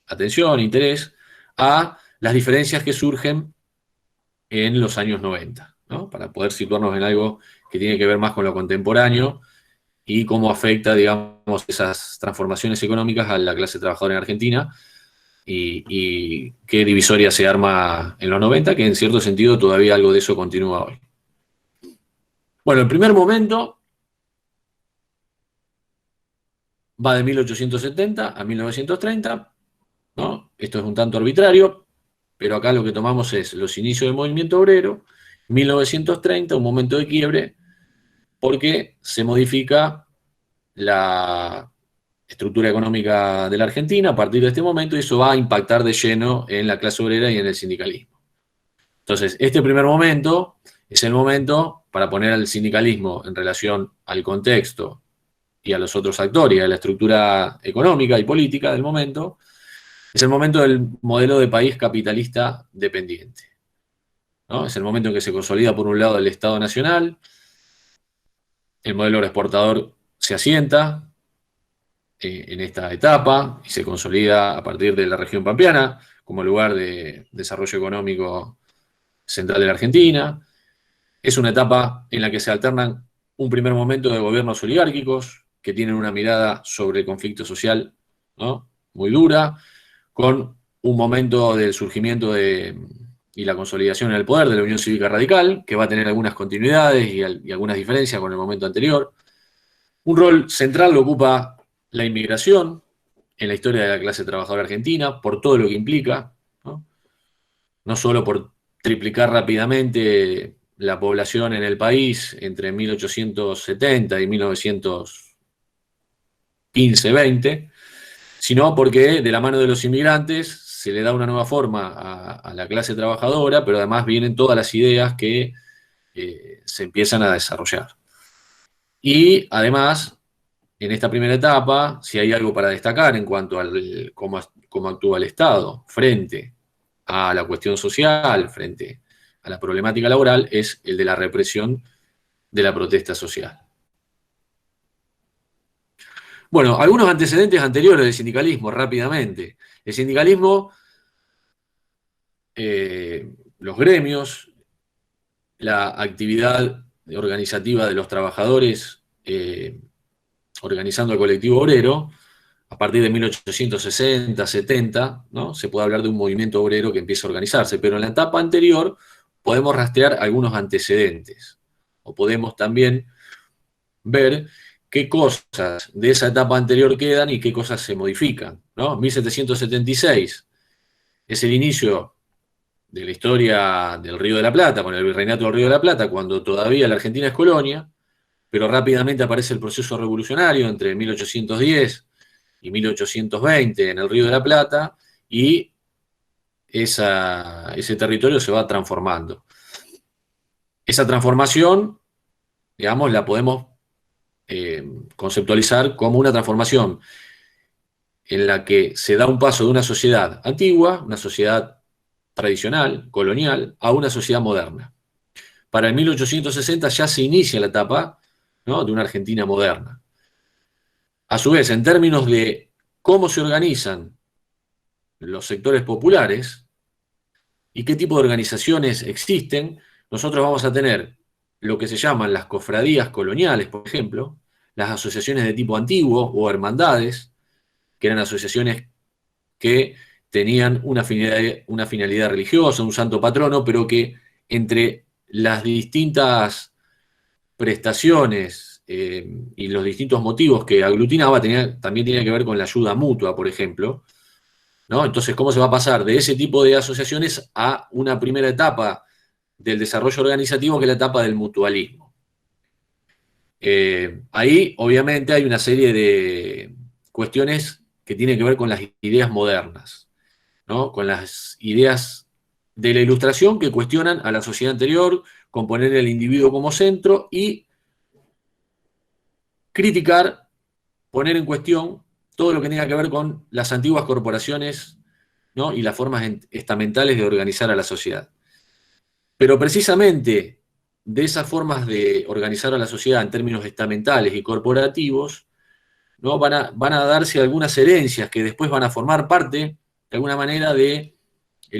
atención, interés, a las diferencias que surgen en los años 90, ¿no? Para poder situarnos en algo que tiene que ver más con lo contemporáneo y cómo afecta, digamos, esas transformaciones económicas a la clase trabajadora en Argentina y qué divisoria se arma en los 90, que en cierto sentido todavía algo de eso continúa hoy. Bueno, el primer momento va de 1870 a 1930, ¿no? Esto es un tanto arbitrario, pero acá lo que tomamos es los inicios del movimiento obrero, 1930, un momento de quiebre, porque se modifica la estructura económica de la Argentina a partir de este momento y eso va a impactar de lleno en la clase obrera y en el sindicalismo. Entonces, este primer momento es el momento para poner al sindicalismo en relación al contexto y a los otros actores, a la estructura económica y política del momento, es el momento del modelo de país capitalista dependiente, ¿no? Es el momento en que se consolida por un lado el Estado Nacional, el modelo exportador se asienta en esta etapa y se consolida a partir de la región pampeana como lugar de desarrollo económico central de la Argentina. Es una etapa en la que se alternan un primer momento de gobiernos oligárquicos que tienen una mirada sobre el conflicto social, ¿no?, muy dura, con un momento del surgimiento y la consolidación en el poder de la Unión Cívica Radical, que va a tener algunas continuidades y algunas diferencias con el momento anterior. Un rol central lo ocupa la inmigración en la historia de la clase trabajadora argentina, por todo lo que implica, ¿no? No solo por triplicar rápidamente la población en el país entre 1870 y 1915-20, sino porque de la mano de los inmigrantes se le da una nueva forma a la clase trabajadora, pero además vienen todas las ideas que se empiezan a desarrollar. Y además, en esta primera etapa, si hay algo para destacar en cuanto a cómo actúa el Estado frente a la cuestión social, frente a la problemática laboral, es el de la represión de la protesta social. Bueno, algunos antecedentes anteriores del sindicalismo, rápidamente. El sindicalismo, los gremios, la actividad organizativa de los trabajadores organizando el colectivo obrero, a partir de 1860, 70, ¿no?, se puede hablar de un movimiento obrero que empieza a organizarse, pero en la etapa anterior podemos rastrear algunos antecedentes, o podemos también ver qué cosas de esa etapa anterior quedan y qué cosas se modifican, ¿no? 1776 es el inicio de la historia del Río de la Plata, con el virreinato del Río de la Plata, cuando todavía la Argentina es colonia, pero rápidamente aparece el proceso revolucionario entre 1810 y 1820 en el Río de la Plata, y ese territorio se va transformando. Esa transformación, digamos, la podemos conceptualizar como una transformación en la que se da un paso de una sociedad antigua, una sociedad tradicional, colonial, a una sociedad moderna. Para el 1860 ya se inicia la etapa, ¿no?, de una Argentina moderna. A su vez, en términos de cómo se organizan los sectores populares y qué tipo de organizaciones existen, nosotros vamos a tener lo que se llaman las cofradías coloniales, por ejemplo, las asociaciones de tipo antiguo o hermandades, que eran asociaciones que tenían una finalidad religiosa, un santo patrono, pero que entre las distintas prestaciones y los distintos motivos que aglutinaba también tenía que ver con la ayuda mutua, por ejemplo, ¿no? Entonces, ¿cómo se va a pasar de ese tipo de asociaciones a una primera etapa del desarrollo organizativo, que es la etapa del mutualismo? Ahí, obviamente, hay una serie de cuestiones que tienen que ver con las ideas modernas, ¿no?, con las ideas de la Ilustración que cuestionan a la sociedad anterior, con poner el individuo como centro y criticar, poner en cuestión todo lo que tenga que ver con las antiguas corporaciones, ¿no?, y las formas estamentales de organizar a la sociedad. Pero precisamente de esas formas de organizar a la sociedad en términos estamentales y corporativos, ¿no?, van a darse algunas herencias que después van a formar parte, de alguna manera, del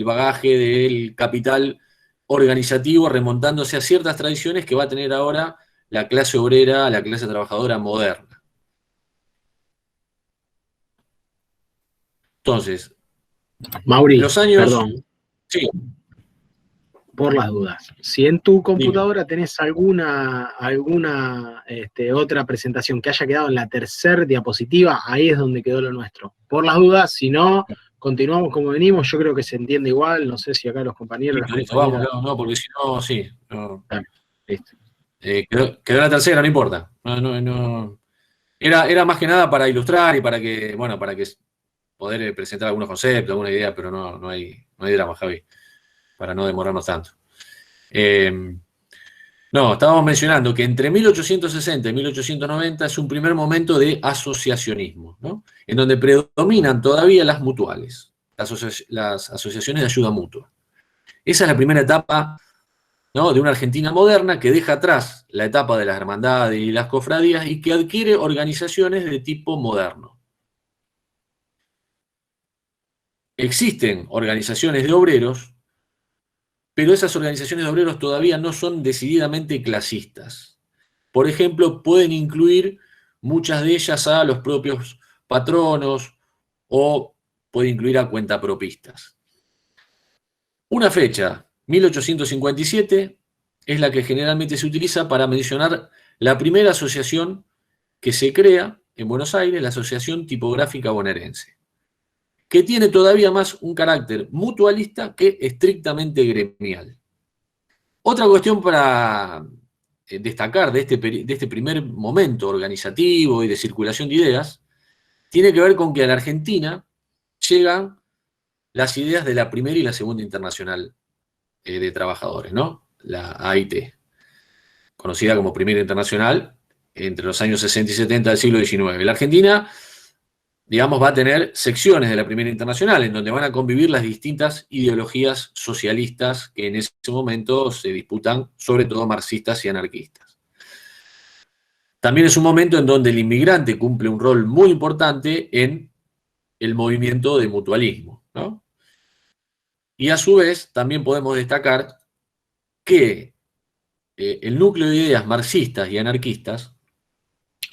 bagaje del capital organizativo, remontándose a ciertas tradiciones que va a tener ahora la clase obrera, la clase trabajadora moderna. Entonces, Mauri, los años... perdón, Sí, por las dudas. Si en tu computadora tenés alguna otra presentación que haya quedado en la tercera diapositiva, ahí es donde quedó lo nuestro. Por las dudas, si no, continuamos como venimos, yo creo que se entiende igual, no sé si acá los compañeros, las listo, compañeras... vamos, no, porque si no, sí. No. Dale, listo. Quedó la tercera, no importa. No. Era más que nada para ilustrar y para que, bueno, para que poder presentar algunos conceptos, alguna idea, pero no hay drama, Javi, para no demorarnos tanto. No, estábamos mencionando que entre 1860 y 1890 es un primer momento de asociacionismo, ¿no? En donde predominan todavía las mutuales, las asociaciones de ayuda mutua. Esa es la primera etapa, ¿no?, de una Argentina moderna que deja atrás la etapa de las hermandades y las cofradías y que adquiere organizaciones de tipo moderno. Existen organizaciones de obreros, pero esas organizaciones de obreros todavía no son decididamente clasistas. Por ejemplo, pueden incluir muchas de ellas a los propios patronos o puede incluir a cuentapropistas. Una fecha, 1857, es la que generalmente se utiliza para mencionar la primera asociación que se crea en Buenos Aires, la Asociación Tipográfica Bonaerense, que tiene todavía más un carácter mutualista que estrictamente gremial. Otra cuestión para destacar de este primer momento organizativo y de circulación de ideas tiene que ver con que a la Argentina llegan las ideas de la primera y la segunda internacional de trabajadores, ¿no? La AIT, conocida como Primera Internacional entre los años 60 y 70 del siglo XIX. La Argentina, digamos, va a tener secciones de la Primera Internacional en donde van a convivir las distintas ideologías socialistas que en ese momento se disputan, sobre todo marxistas y anarquistas. También es un momento en donde el inmigrante cumple un rol muy importante en el movimiento de mutualismo, ¿no? Y a su vez también podemos destacar que el núcleo de ideas marxistas y anarquistas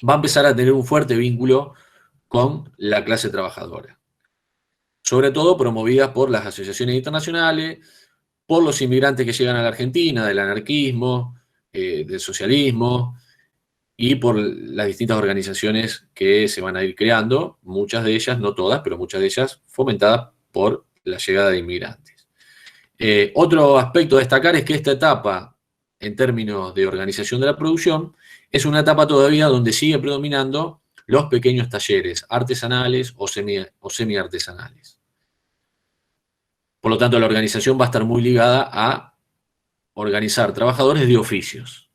va a empezar a tener un fuerte vínculo con la clase trabajadora, sobre todo promovidas por las asociaciones internacionales, por los inmigrantes que llegan a la Argentina, del anarquismo, del socialismo, y por las distintas organizaciones que se van a ir creando, muchas de ellas, no todas, pero muchas de ellas fomentadas por la llegada de inmigrantes. Otro aspecto a destacar es que esta etapa, en términos de organización de la producción, es una etapa todavía donde sigue predominando los pequeños talleres artesanales o semi-artesanales. Por lo tanto, la organización va a estar muy ligada a organizar trabajadores de oficios.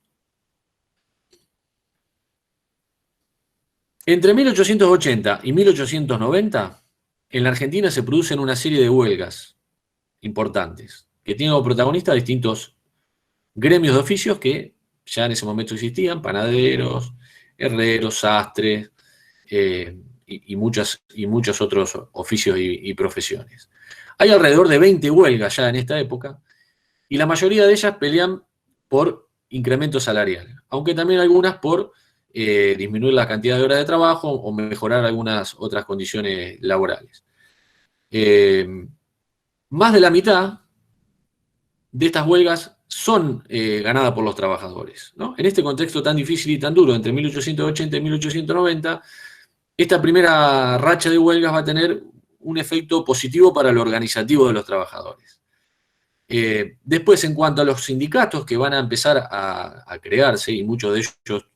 Entre 1880 y 1890, en la Argentina se producen una serie de huelgas importantes, que tienen como protagonistas distintos gremios de oficios que ya en ese momento existían, panaderos, herreros, sastres, y muchos otros oficios y profesiones. Hay alrededor de 20 huelgas ya en esta época, y la mayoría de ellas pelean por incremento salarial, aunque también algunas por disminuir la cantidad de horas de trabajo o mejorar algunas otras condiciones laborales. Más de la mitad de estas huelgas son ganadas por los trabajadores, ¿no? En este contexto tan difícil y tan duro, entre 1880 y 1890, esta primera racha de huelgas va a tener un efecto positivo para lo organizativo de los trabajadores. Después, en cuanto a los sindicatos que van a empezar a crearse, y muchos de ellos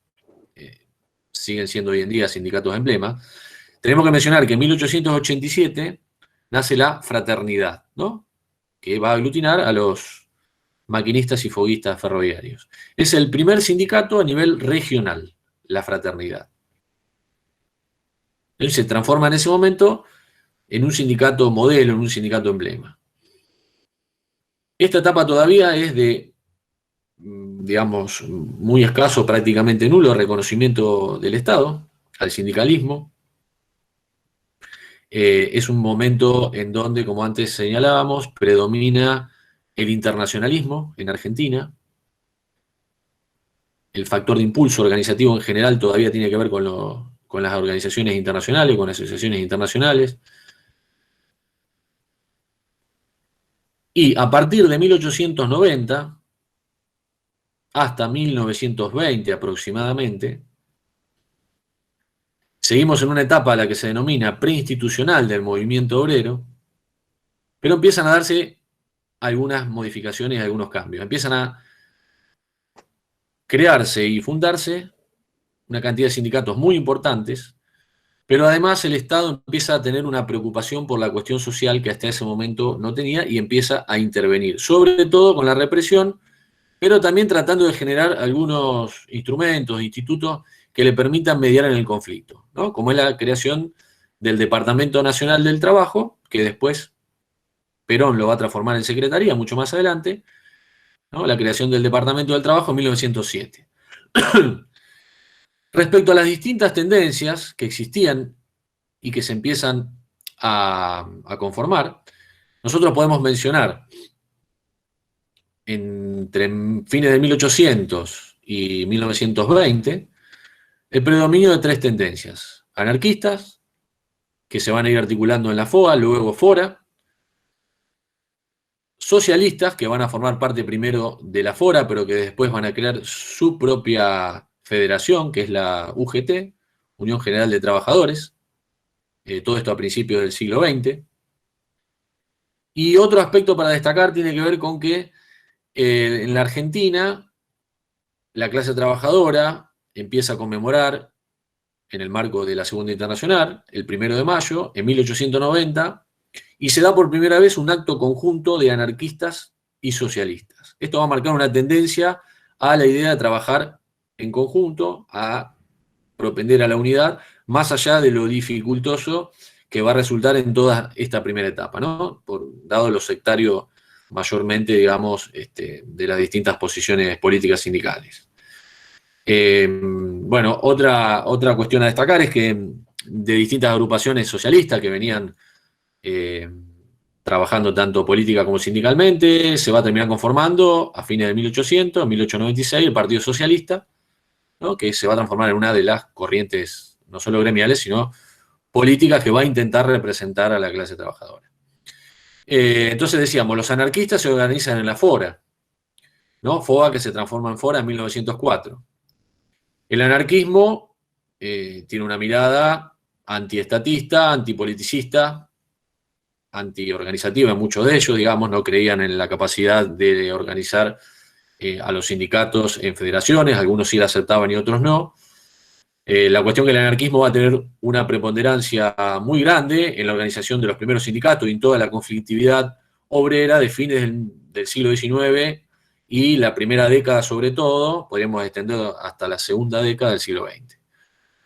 siguen siendo hoy en día sindicatos emblema, tenemos que mencionar que en 1887 nace la fraternidad, ¿no?, que va a aglutinar a los maquinistas y foguistas ferroviarios. Es el primer sindicato a nivel regional, la fraternidad. Él se transforma en ese momento en un sindicato modelo, en un sindicato emblema. Esta etapa todavía es de, digamos, muy escaso, prácticamente nulo reconocimiento del Estado al sindicalismo. Es un momento en donde, como antes señalábamos, predomina el internacionalismo en Argentina. El factor de impulso organizativo en general todavía tiene que ver con las organizaciones internacionales, con las asociaciones internacionales. Y a partir de 1890 hasta 1920 aproximadamente, seguimos en una etapa a la que se denomina preinstitucional del movimiento obrero, pero empiezan a darse algunas modificaciones y algunos cambios. Empiezan a crearse y fundarse una cantidad de sindicatos muy importantes, pero además el Estado empieza a tener una preocupación por la cuestión social que hasta ese momento no tenía y empieza a intervenir, sobre todo con la represión, pero también tratando de generar algunos instrumentos, institutos que le permitan mediar en el conflicto, ¿no? Como es la creación del Departamento Nacional del Trabajo, que después Perón lo va a transformar en secretaría mucho más adelante, ¿no? La creación del Departamento del Trabajo en 1907. Respecto a las distintas tendencias que existían y que se empiezan a conformar, nosotros podemos mencionar entre fines de 1800 y 1920 el predominio de tres tendencias: anarquistas, que se van a ir articulando en la FOA, luego FORA; socialistas, que van a formar parte primero de la FORA, pero que después van a crear su propia federación, que es la UGT, Unión General de Trabajadores, todo esto a principios del siglo XX. Y otro aspecto para destacar tiene que ver con que en la Argentina la clase trabajadora empieza a conmemorar, en el marco de la Segunda Internacional, el 1 de mayo, en 1890, y se da por primera vez un acto conjunto de anarquistas y socialistas. Esto va a marcar una tendencia a la idea de trabajar en conjunto, a propender a la unidad, más allá de lo dificultoso que va a resultar en toda esta primera etapa, ¿no? Dado lo sectario mayormente, digamos, de las distintas posiciones políticas sindicales. Bueno, otra cuestión a destacar es que de distintas agrupaciones socialistas que venían trabajando tanto política como sindicalmente, se va a terminar conformando a fines de 1800, en 1896, el Partido Socialista, ¿no? Que se va a transformar en una de las corrientes, no solo gremiales, sino políticas que va a intentar representar a la clase trabajadora. Entonces decíamos, los anarquistas se organizan en la FORA, ¿no? FOA, que se transforma en FORA en 1904. El anarquismo tiene una mirada antiestatista, antipoliticista, antiorganizativa en muchos de ellos, digamos, no creían en la capacidad de organizar a los sindicatos en federaciones, algunos sí la aceptaban y otros no. La cuestión que el anarquismo va a tener una preponderancia muy grande en la organización de los primeros sindicatos y en toda la conflictividad obrera de fines del siglo XIX y la primera década sobre todo, podríamos extender hasta la segunda década del siglo XX.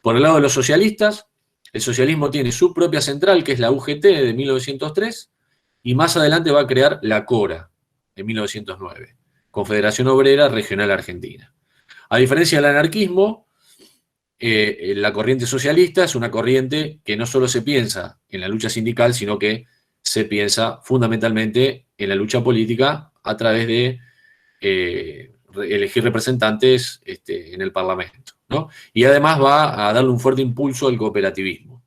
Por el lado de los socialistas, el socialismo tiene su propia central, que es la UGT de 1903, y más adelante va a crear la CORA en 1909, Confederación Obrera Regional Argentina. A diferencia del anarquismo, la corriente socialista es una corriente que no solo se piensa en la lucha sindical, sino que se piensa fundamentalmente en la lucha política a través de elegir representantes en el Parlamento, ¿no? Y además va a darle un fuerte impulso al cooperativismo.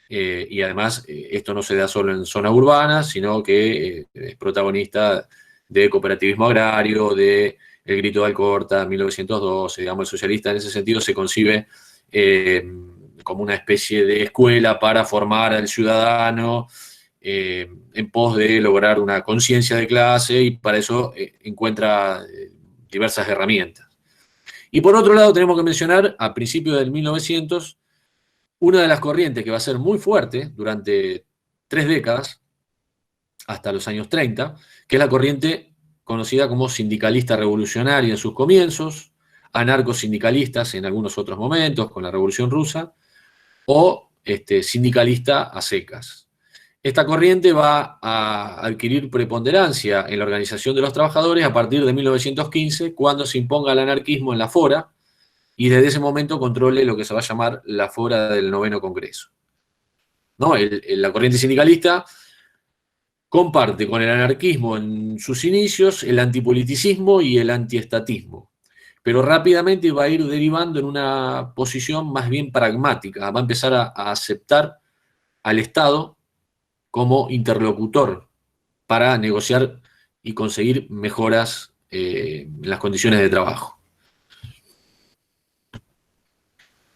Y además esto no se da solo en zona urbana, sino que es protagonista de cooperativismo agrario, de el Grito de Alcorta, 1912, digamos, el socialista en ese sentido se concibe como una especie de escuela para formar al ciudadano en pos de lograr una conciencia de clase, y para eso encuentra diversas herramientas. Y por otro lado tenemos que mencionar, a principios del 1900, una de las corrientes que va a ser muy fuerte durante 3 décadas, hasta los años 30, que es la corriente conocida como sindicalista revolucionaria en sus comienzos, anarcosindicalistas en algunos otros momentos, con la Revolución Rusa, o sindicalista a secas. Esta corriente va a adquirir preponderancia en la organización de los trabajadores a partir de 1915, cuando se imponga el anarquismo en la FORA, y desde ese momento controle lo que se va a llamar la FORA del 9º Congreso. ¿No? La corriente sindicalista comparte con el anarquismo en sus inicios el antipoliticismo y el antiestatismo, pero rápidamente va a ir derivando en una posición más bien pragmática, va a empezar a aceptar al Estado como interlocutor para negociar y conseguir mejoras en las condiciones de trabajo.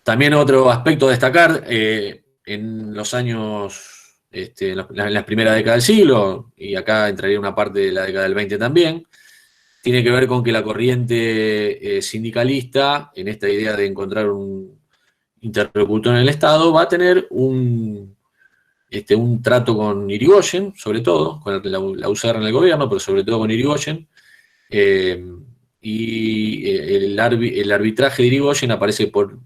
También otro aspecto a destacar, en los años, en la primera década del siglo, y acá entraría una parte de la década del 20 también, tiene que ver con que la corriente sindicalista, en esta idea de encontrar un interlocutor en el Estado, va a tener un trato con Irigoyen, sobre todo, con la UCR en el gobierno, pero sobre todo con Irigoyen, y el arbitraje de Irigoyen aparece por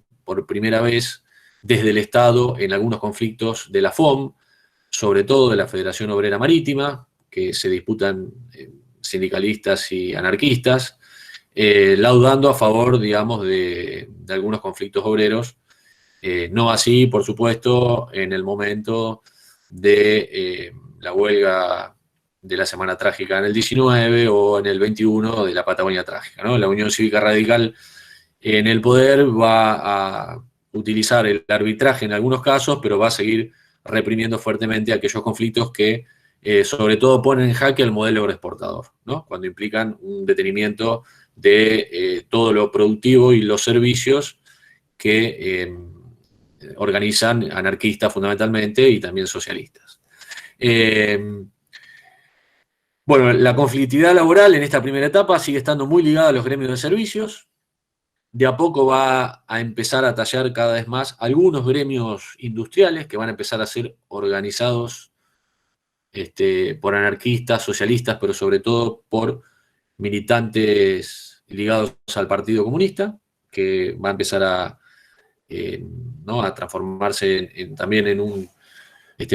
primera vez desde el Estado en algunos conflictos de la FOM, sobre todo de la Federación Obrera Marítima, que se disputan sindicalistas y anarquistas, laudando a favor, digamos, de algunos conflictos obreros. No así, por supuesto, en el momento de la huelga de la Semana Trágica en el 19 o en el 21 de la Patagonia Trágica, ¿no? La Unión Cívica Radical en el poder va a utilizar el arbitraje en algunos casos, pero va a seguir reprimiendo fuertemente aquellos conflictos que sobre todo ponen en jaque el modelo agroexportador, ¿no? Cuando implican un detenimiento de todo lo productivo y los servicios que organizan anarquistas fundamentalmente y también socialistas. Bueno, la conflictividad laboral en esta primera etapa sigue estando muy ligada a los gremios de servicios. De a poco va a empezar a tallar cada vez más algunos gremios industriales que van a empezar a ser organizados por anarquistas, socialistas, pero sobre todo por militantes ligados al Partido Comunista, que va a empezar a transformarse también en un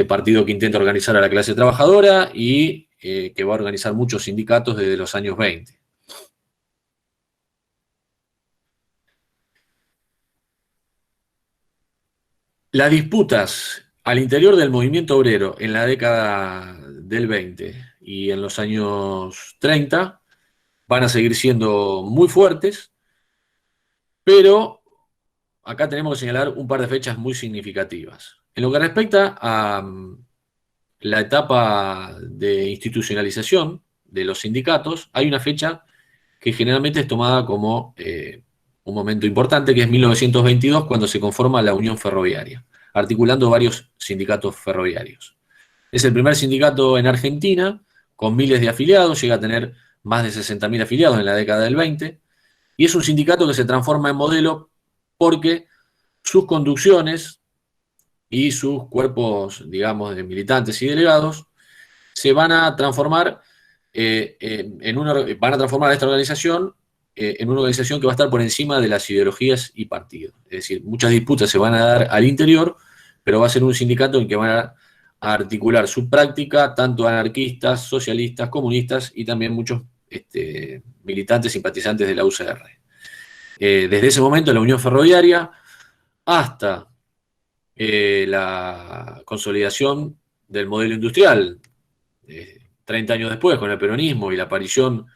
partido que intenta organizar a la clase trabajadora y que va a organizar muchos sindicatos desde los años 20. Las disputas al interior del movimiento obrero en la década del 20 y en los años 30 van a seguir siendo muy fuertes, pero acá tenemos que señalar un par de fechas muy significativas. En lo que respecta a la etapa de institucionalización de los sindicatos, hay una fecha que generalmente es tomada como un momento importante, que es 1922, cuando se conforma la Unión Ferroviaria, articulando varios sindicatos ferroviarios. Es el primer sindicato en Argentina, con miles de afiliados, llega a tener más de 60.000 afiliados en la década del 20, y es un sindicato que se transforma en modelo porque sus conducciones y sus cuerpos, digamos, de militantes y delegados se van a transformar van a transformar esta organización en una organización que va a estar por encima de las ideologías y partidos. Es decir, muchas disputas se van a dar al interior, pero va a ser un sindicato en que van a articular su práctica tanto anarquistas, socialistas, comunistas y también muchos militantes simpatizantes de la UCR. Desde ese momento la Unión Ferroviaria hasta la consolidación del modelo industrial, 30 años después, con el peronismo y la aparición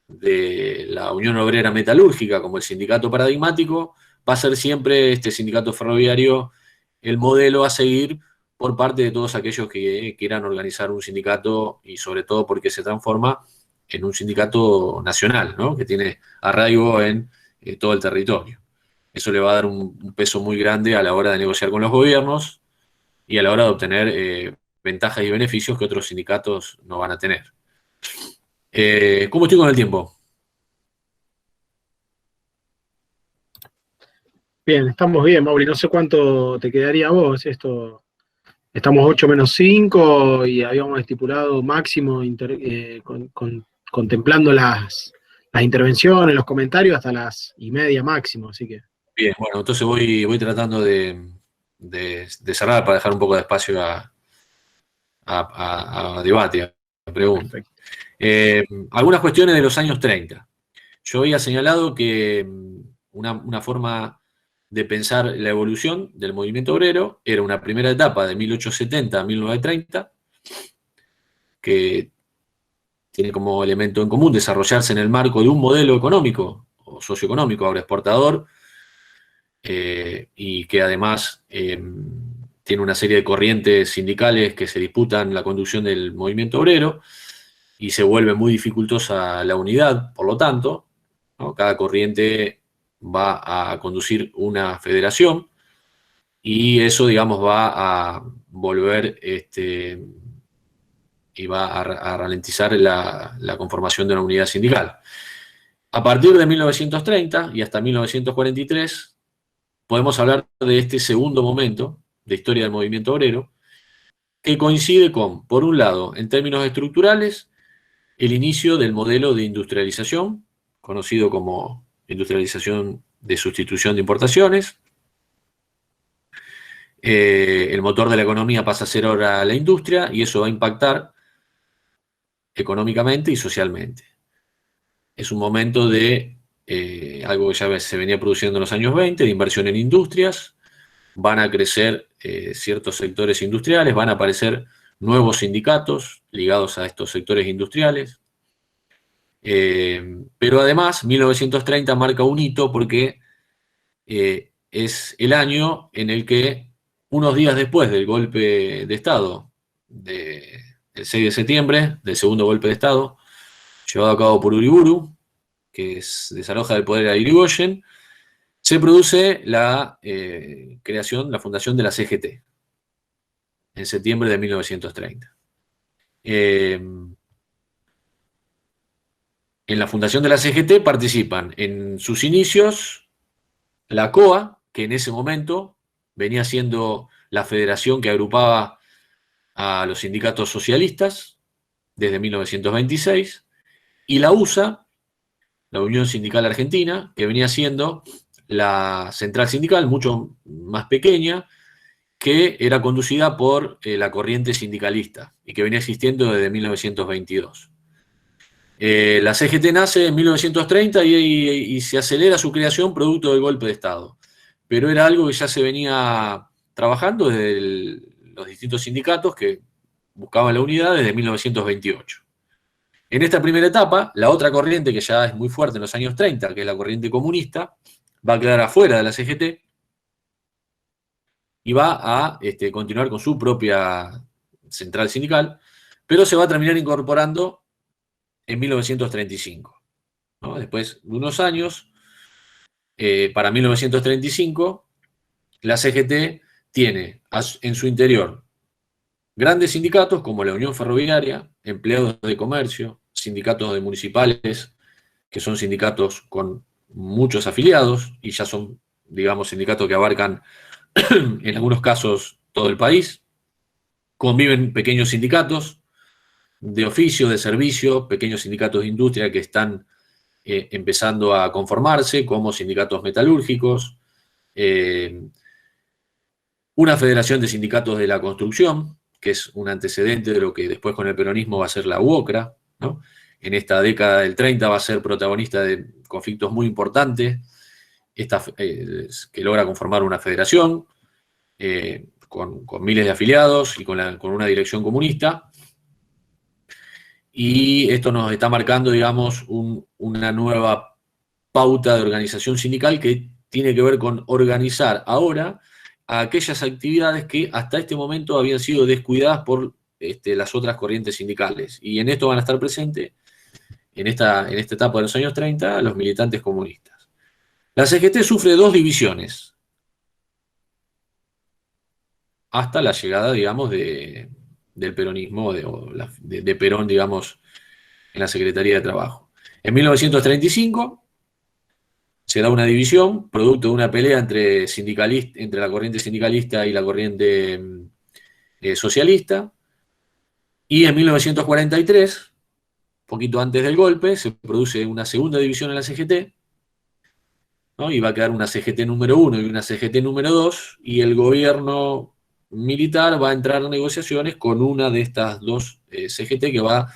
de la Unión Obrera Metalúrgica como el sindicato paradigmático, va a ser siempre este sindicato ferroviario el modelo a seguir por parte de todos aquellos que quieran organizar un sindicato, y sobre todo porque se transforma en un sindicato nacional, ¿no? Que tiene arraigo en todo el territorio. Eso le va a dar un peso muy grande a la hora de negociar con los gobiernos y a la hora de obtener ventajas y beneficios que otros sindicatos no van a tener. ¿Cómo estoy con el tiempo? Bien, estamos bien, Mauri. No sé cuánto te quedaría a vos. Estamos 8 menos 5 y habíamos estipulado máximo contemplando las intervenciones, los comentarios hasta las 1:30 máximo, así que. Bien, bueno, entonces voy tratando de cerrar para dejar un poco de espacio a debate, a preguntas. Algunas cuestiones de los años 30. Yo había señalado que una forma de pensar la evolución del movimiento obrero era una primera etapa de 1870 a 1930, que tiene como elemento en común desarrollarse en el marco de un modelo económico o socioeconómico agroexportador, y que además tiene una serie de corrientes sindicales que se disputan la conducción del movimiento obrero y se vuelve muy dificultosa la unidad, por lo tanto, ¿no? Cada corriente va a conducir una federación y eso, digamos, va a volver y va a ralentizar la conformación de una unidad sindical. A partir de 1930 y hasta 1943 podemos hablar de este segundo momento de historia del movimiento obrero, que coincide con, por un lado, en términos estructurales, el inicio del modelo de industrialización, conocido como industrialización de sustitución de importaciones. El motor de la economía pasa a ser ahora la industria y eso va a impactar económicamente y socialmente. Es un momento de algo que ya se venía produciendo en los años 20, de inversión en industrias. Van a crecer ciertos sectores industriales, van a aparecer nuevos sindicatos ligados a estos sectores industriales. Pero además, 1930 marca un hito porque es el año en el que, unos días después del golpe de Estado, del 6 de septiembre, del segundo golpe de Estado, llevado a cabo por Uriburu, que desaloja del poder a Irigoyen, se produce la creación, la fundación de la CGT, en septiembre de 1930. En la fundación de la CGT participan en sus inicios la COA, que en ese momento venía siendo la federación que agrupaba a los sindicatos socialistas desde 1926, y la USA, la Unión Sindical Argentina, que venía siendo la central sindical, mucho más pequeña, que era conducida por la corriente sindicalista y que venía existiendo desde 1922. La CGT nace en 1930 y se acelera su creación producto del golpe de Estado, pero era algo que ya se venía trabajando desde los distintos sindicatos que buscaban la unidad desde 1928. En esta primera etapa, la otra corriente que ya es muy fuerte en los años 30, que es la corriente comunista, va a quedar afuera de la CGT y va a continuar con su propia central sindical, pero se va a terminar incorporando en 1935. ¿No? Después de unos años, para 1935, la CGT tiene en su interior grandes sindicatos como la Unión Ferroviaria, empleados de comercio, sindicatos de municipales, que son sindicatos con muchos afiliados y ya son, digamos, sindicatos que abarcan en algunos casos todo el país. Conviven pequeños sindicatos de oficio, de servicio, pequeños sindicatos de industria que están empezando a conformarse como sindicatos metalúrgicos, una federación de sindicatos de la construcción, que es un antecedente de lo que después con el peronismo va a ser la UOCRA, ¿no? En esta década del 30 va a ser protagonista de conflictos muy importantes, que logra conformar una federación con miles de afiliados y con una dirección comunista. Y esto nos está marcando, digamos, una nueva pauta de organización sindical que tiene que ver con organizar ahora a aquellas actividades que hasta este momento habían sido descuidadas por las otras corrientes sindicales. Y en esto van a estar presentes, en esta etapa de los años 30, los militantes comunistas. La CGT sufre dos divisiones hasta la llegada, digamos, del peronismo, de Perón, digamos, en la Secretaría de Trabajo. En 1935 se da una división, producto de una pelea entre la corriente sindicalista y la corriente socialista, y en 1943, poquito antes del golpe, se produce una segunda división en la CGT, ¿no? Y va a quedar una CGT número 1 y una CGT número 2, y el gobierno militar va a entrar en negociaciones con una de estas dos CGT que va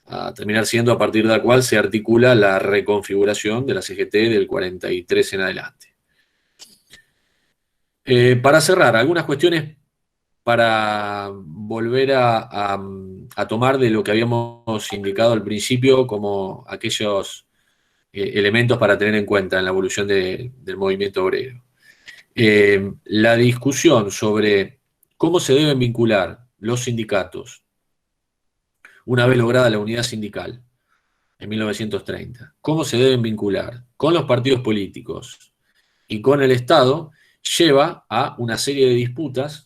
a terminar siendo a partir de la cual se articula la reconfiguración de la CGT del 43 en adelante. Para cerrar, algunas cuestiones para volver a tomar de lo que habíamos indicado al principio como aquellos elementos para tener en cuenta en la evolución del movimiento obrero. La discusión sobre cómo se deben vincular los sindicatos una vez lograda la unidad sindical en 1930, cómo se deben vincular con los partidos políticos y con el Estado, lleva a una serie de disputas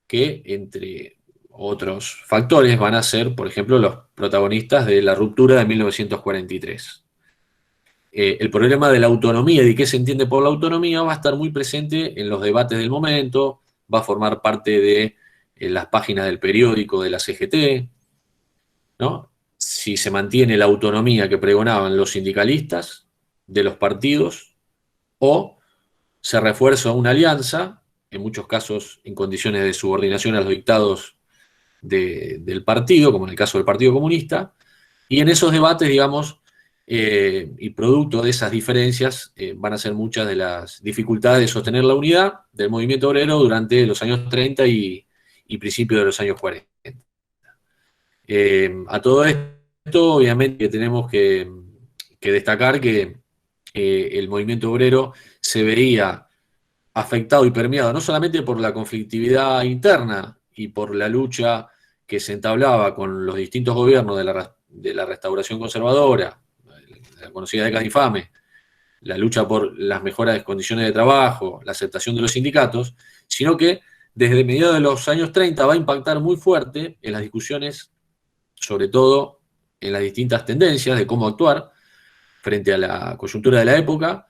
que, entre otros factores, van a ser, por ejemplo, los protagonistas de la ruptura de 1943. El problema de la autonomía y de qué se entiende por la autonomía va a estar muy presente en los debates del momento, va a formar parte de las páginas del periódico de la CGT, ¿no? Si se mantiene la autonomía que pregonaban los sindicalistas de los partidos o se refuerza una alianza, en muchos casos en condiciones de subordinación a los dictados del partido, como en el caso del Partido Comunista, y en esos debates, digamos, y producto de esas diferencias, van a ser muchas de las dificultades de sostener la unidad del movimiento obrero durante los años 30 y principios de los años 40. A todo esto, obviamente, tenemos que destacar que el movimiento obrero se veía afectado y permeado no solamente por la conflictividad interna y por la lucha que se entablaba con los distintos gobiernos de la restauración conservadora, la conocida década infame, la lucha por las mejores condiciones de trabajo, la aceptación de los sindicatos, sino que desde mediados de los años 30 va a impactar muy fuerte en las discusiones, sobre todo en las distintas tendencias de cómo actuar frente a la coyuntura de la época,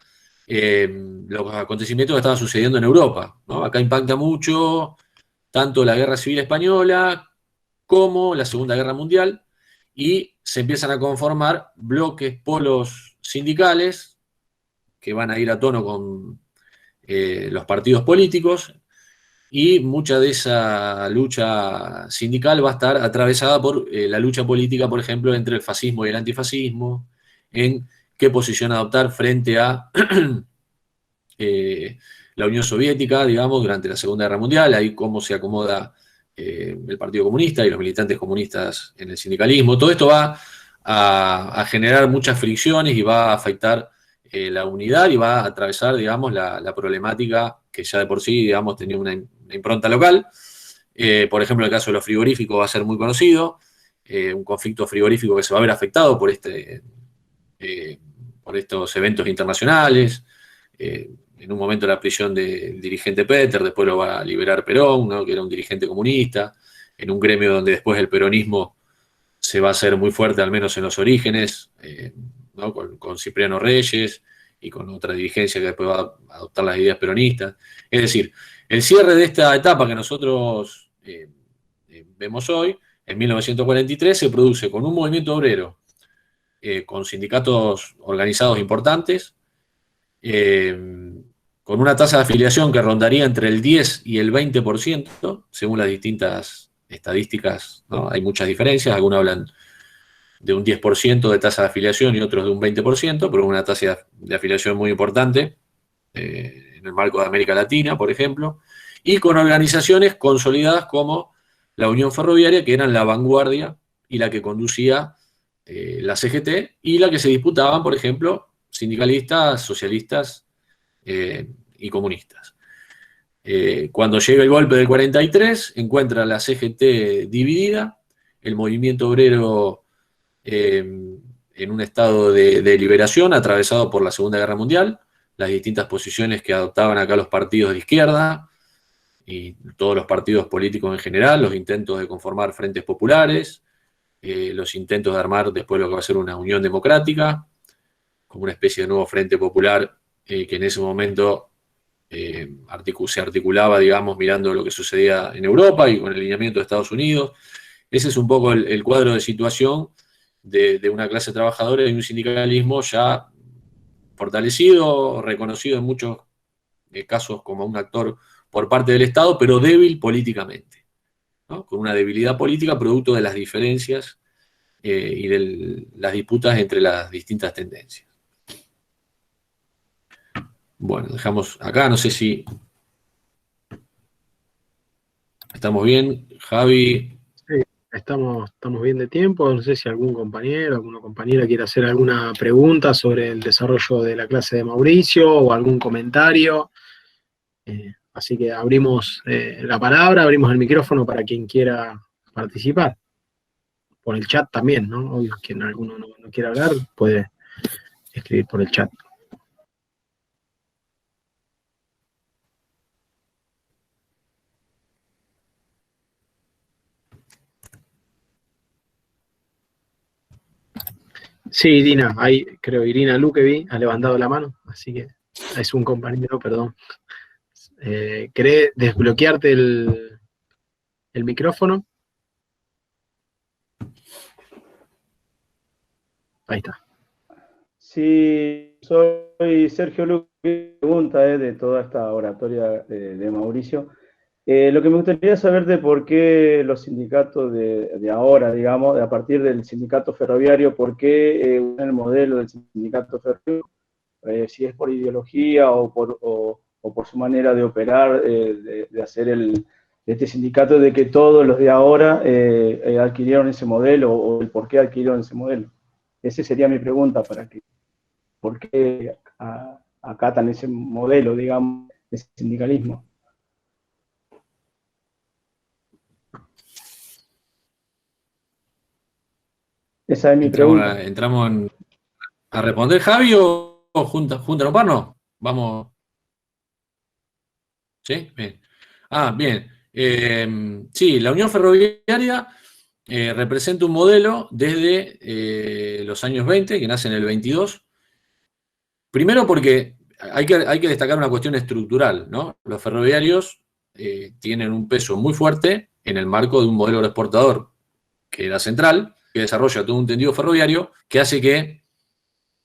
los acontecimientos que estaban sucediendo en Europa, ¿no? Acá impacta mucho tanto la Guerra Civil Española como la Segunda Guerra Mundial, y se empiezan a conformar bloques, polos sindicales que van a ir a tono con los partidos políticos, y mucha de esa lucha sindical va a estar atravesada por la lucha política, por ejemplo, entre el fascismo y el antifascismo, en qué posición adoptar frente a la Unión Soviética, digamos, durante la Segunda Guerra Mundial, ahí cómo se acomoda el Partido Comunista y los militantes comunistas en el sindicalismo. Todo esto va a generar muchas fricciones y va a afectar la unidad y va a atravesar, digamos, la problemática que ya de por sí, digamos, tenía una impronta local. Por ejemplo, el caso de los frigoríficos va a ser muy conocido, un conflicto frigorífico que se va a ver afectado por estos eventos internacionales. En un momento la prisión del dirigente Peter, después lo va a liberar Perón, ¿no? Que era un dirigente comunista, en un gremio donde después el peronismo se va a hacer muy fuerte, al menos en los orígenes, ¿no? con Cipriano Reyes y con otra dirigencia que después va a adoptar las ideas peronistas. Es decir, el cierre de esta etapa que nosotros vemos hoy, en 1943, se produce con un movimiento obrero, con sindicatos organizados importantes, con una tasa de afiliación que rondaría entre el 10 y el 20%, según las distintas estadísticas, ¿no? Hay muchas diferencias, algunos hablan de un 10% de tasa de afiliación y otros de un 20%, pero una tasa de afiliación muy importante, en el marco de América Latina, por ejemplo, y con organizaciones consolidadas como la Unión Ferroviaria, que eran la vanguardia y la que conducía la CGT, y la que se disputaban, por ejemplo, sindicalistas, socialistas y comunistas. Cuando llega el golpe del 43, encuentra la CGT dividida, el movimiento obrero en un estado de liberación atravesado por la Segunda Guerra Mundial, las distintas posiciones que adoptaban acá los partidos de izquierda y todos los partidos políticos en general, los intentos de conformar frentes populares, los intentos de armar después lo que va a ser una unión democrática, como una especie de nuevo frente popular que en ese momento se articulaba, digamos, mirando lo que sucedía en Europa y con el lineamiento de Estados Unidos. Ese es un poco el cuadro de situación de una clase trabajadora y un sindicalismo ya fortalecido, reconocido en muchos casos como un actor por parte del Estado, pero débil políticamente, ¿no? Con una debilidad política producto de las diferencias y de las disputas entre las distintas tendencias. Bueno, dejamos acá, no sé si... ¿Estamos bien? Javi. Sí, estamos bien de tiempo. No sé si algún compañero, alguna compañera quiere hacer alguna pregunta sobre el desarrollo de la clase de Mauricio o algún comentario. Así que abrimos la palabra, abrimos el micrófono para quien quiera participar. Por el chat también, ¿no? Obvio, quien alguno no quiera hablar puede escribir por el chat. Sí, Irina, ahí creo Irina Luquevi ha levantado la mano, así que es un compañero, perdón. ¿Querés desbloquearte el micrófono? Ahí está. Sí, soy Sergio Luque, pregunta de toda esta oratoria de Mauricio. Lo que me gustaría saber de por qué los sindicatos de ahora, digamos, a partir del sindicato ferroviario, por qué usan el modelo del sindicato ferroviario, si es por ideología o por su manera de operar, de hacer este sindicato, de que todos los de ahora adquirieron ese modelo o el por qué adquirieron ese modelo. Esa sería mi pregunta, ¿por qué acatan ese modelo, digamos, de sindicalismo? Esa es mi pregunta. ¿Entramos a responder, Javi, o junta a parnos? Vamos. ¿Sí? Bien. Bien. Sí, la Unión Ferroviaria representa un modelo desde los años 20, que nace en el 22. Primero porque hay que destacar una cuestión estructural, ¿no? Los ferroviarios tienen un peso muy fuerte en el marco de un modelo exportador, que era central, que desarrolla todo un tendido ferroviario, que hace que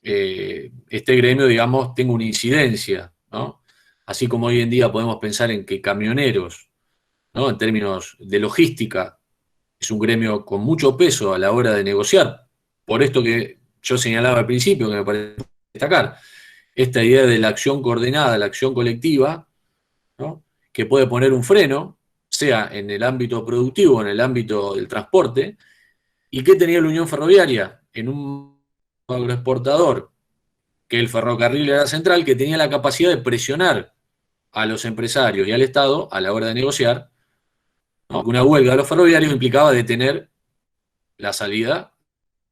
este gremio, digamos, tenga una incidencia, ¿no? Así como hoy en día podemos pensar en que camioneros, ¿no? En términos de logística, es un gremio con mucho peso a la hora de negociar. Por esto que yo señalaba al principio, que me parece destacar, esta idea de la acción coordinada, la acción colectiva, ¿no? Que puede poner un freno, sea en el ámbito productivo o en el ámbito del transporte. ¿Y qué tenía la Unión Ferroviaria? En un agroexportador, que el ferrocarril era central, que tenía la capacidad de presionar a los empresarios y al Estado a la hora de negociar, ¿no? Una huelga de los ferroviarios implicaba detener la salida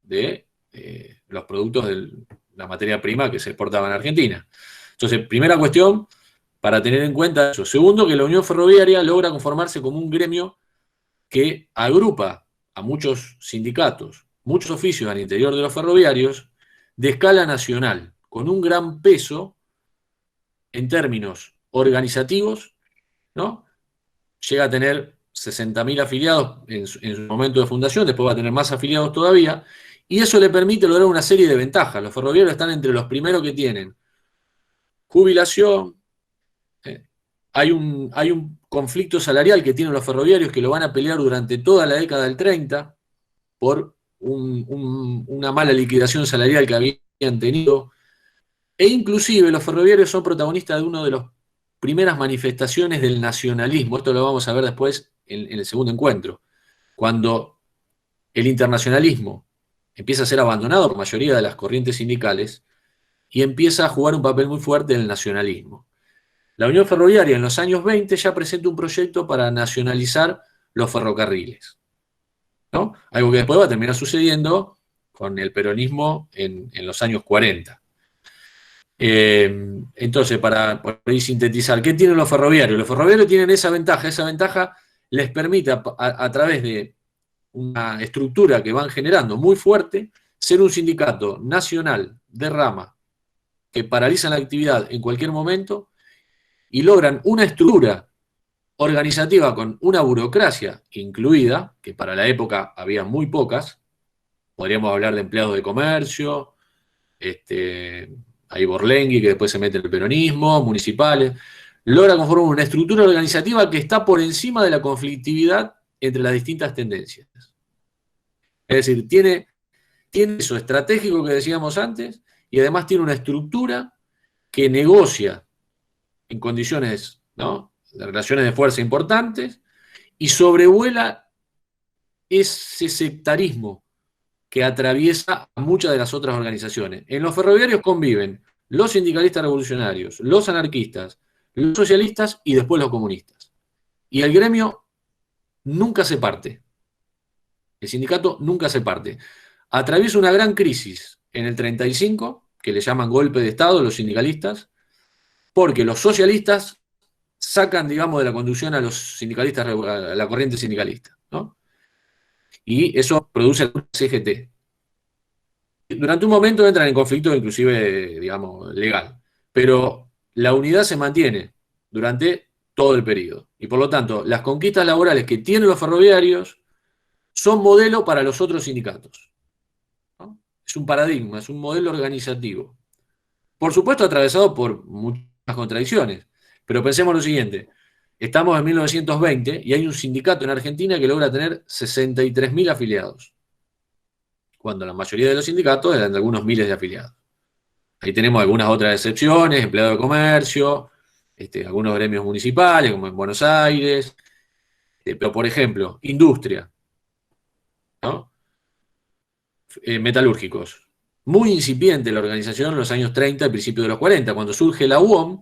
de los productos de la materia prima que se exportaba en Argentina. Entonces, primera cuestión para tener en cuenta eso. Segundo, que la Unión Ferroviaria logra conformarse como un gremio que agrupa a muchos sindicatos, muchos oficios al interior de los ferroviarios, de escala nacional, con un gran peso en términos organizativos, ¿no? Llega a tener 60.000 afiliados en su momento de fundación, después va a tener más afiliados todavía, y eso le permite lograr una serie de ventajas. Los ferroviarios están entre los primeros que tienen jubilación, hay un conflicto salarial que tienen los ferroviarios que lo van a pelear durante toda la década del 30 por una mala liquidación salarial que habían tenido, e inclusive los ferroviarios son protagonistas de una de las primeras manifestaciones del nacionalismo. Esto lo vamos a ver después en el segundo encuentro, cuando el internacionalismo empieza a ser abandonado por la mayoría de las corrientes sindicales y empieza a jugar un papel muy fuerte en el nacionalismo. La Unión Ferroviaria en los años 20 ya presenta un proyecto para nacionalizar los ferrocarriles, ¿no? Algo que después va a terminar sucediendo con el peronismo en los años 40. Entonces, para ir sintetizar, ¿qué tienen los ferroviarios? Los ferroviarios tienen esa ventaja les permite a través de una estructura que van generando muy fuerte, ser un sindicato nacional de rama que paralizan la actividad en cualquier momento y logran una estructura organizativa con una burocracia incluida, que para la época había muy pocas. Podríamos hablar de empleados de comercio, hay Borlengui, que después se mete en el peronismo, municipales. Logra conformar una estructura organizativa que está por encima de la conflictividad entre las distintas tendencias. Es decir, tiene eso estratégico que decíamos antes, y además tiene una estructura que negocia en condiciones, ¿no?, de relaciones de fuerza importantes, y sobrevuela ese sectarismo que atraviesa a muchas de las otras organizaciones. En los ferroviarios conviven los sindicalistas revolucionarios, los anarquistas, los socialistas y después los comunistas. Y el gremio nunca se parte. El sindicato nunca se parte. Atraviesa una gran crisis en el 35, que le llaman golpe de Estado los sindicalistas, porque los socialistas sacan, digamos, de la conducción a los sindicalistas, a la corriente sindicalista, ¿no? Y eso produce el CGT. Durante un momento entran en conflicto inclusive, digamos, legal, pero la unidad se mantiene durante todo el periodo. Y por lo tanto, las conquistas laborales que tienen los ferroviarios son modelo para los otros sindicatos, ¿no? Es un paradigma, es un modelo organizativo. Por supuesto, atravesado por muchas contradicciones, pero pensemos lo siguiente. Estamos en 1920 y hay un sindicato en Argentina que logra tener 63.000 afiliados, cuando la mayoría de los sindicatos eran de algunos miles de afiliados. Ahí tenemos algunas otras excepciones, empleados de comercio, algunos gremios municipales, como en Buenos Aires, pero por ejemplo, industria, ¿no? Metalúrgicos. Muy incipiente la organización en los años 30 y principios de los 40, cuando surge la UOM,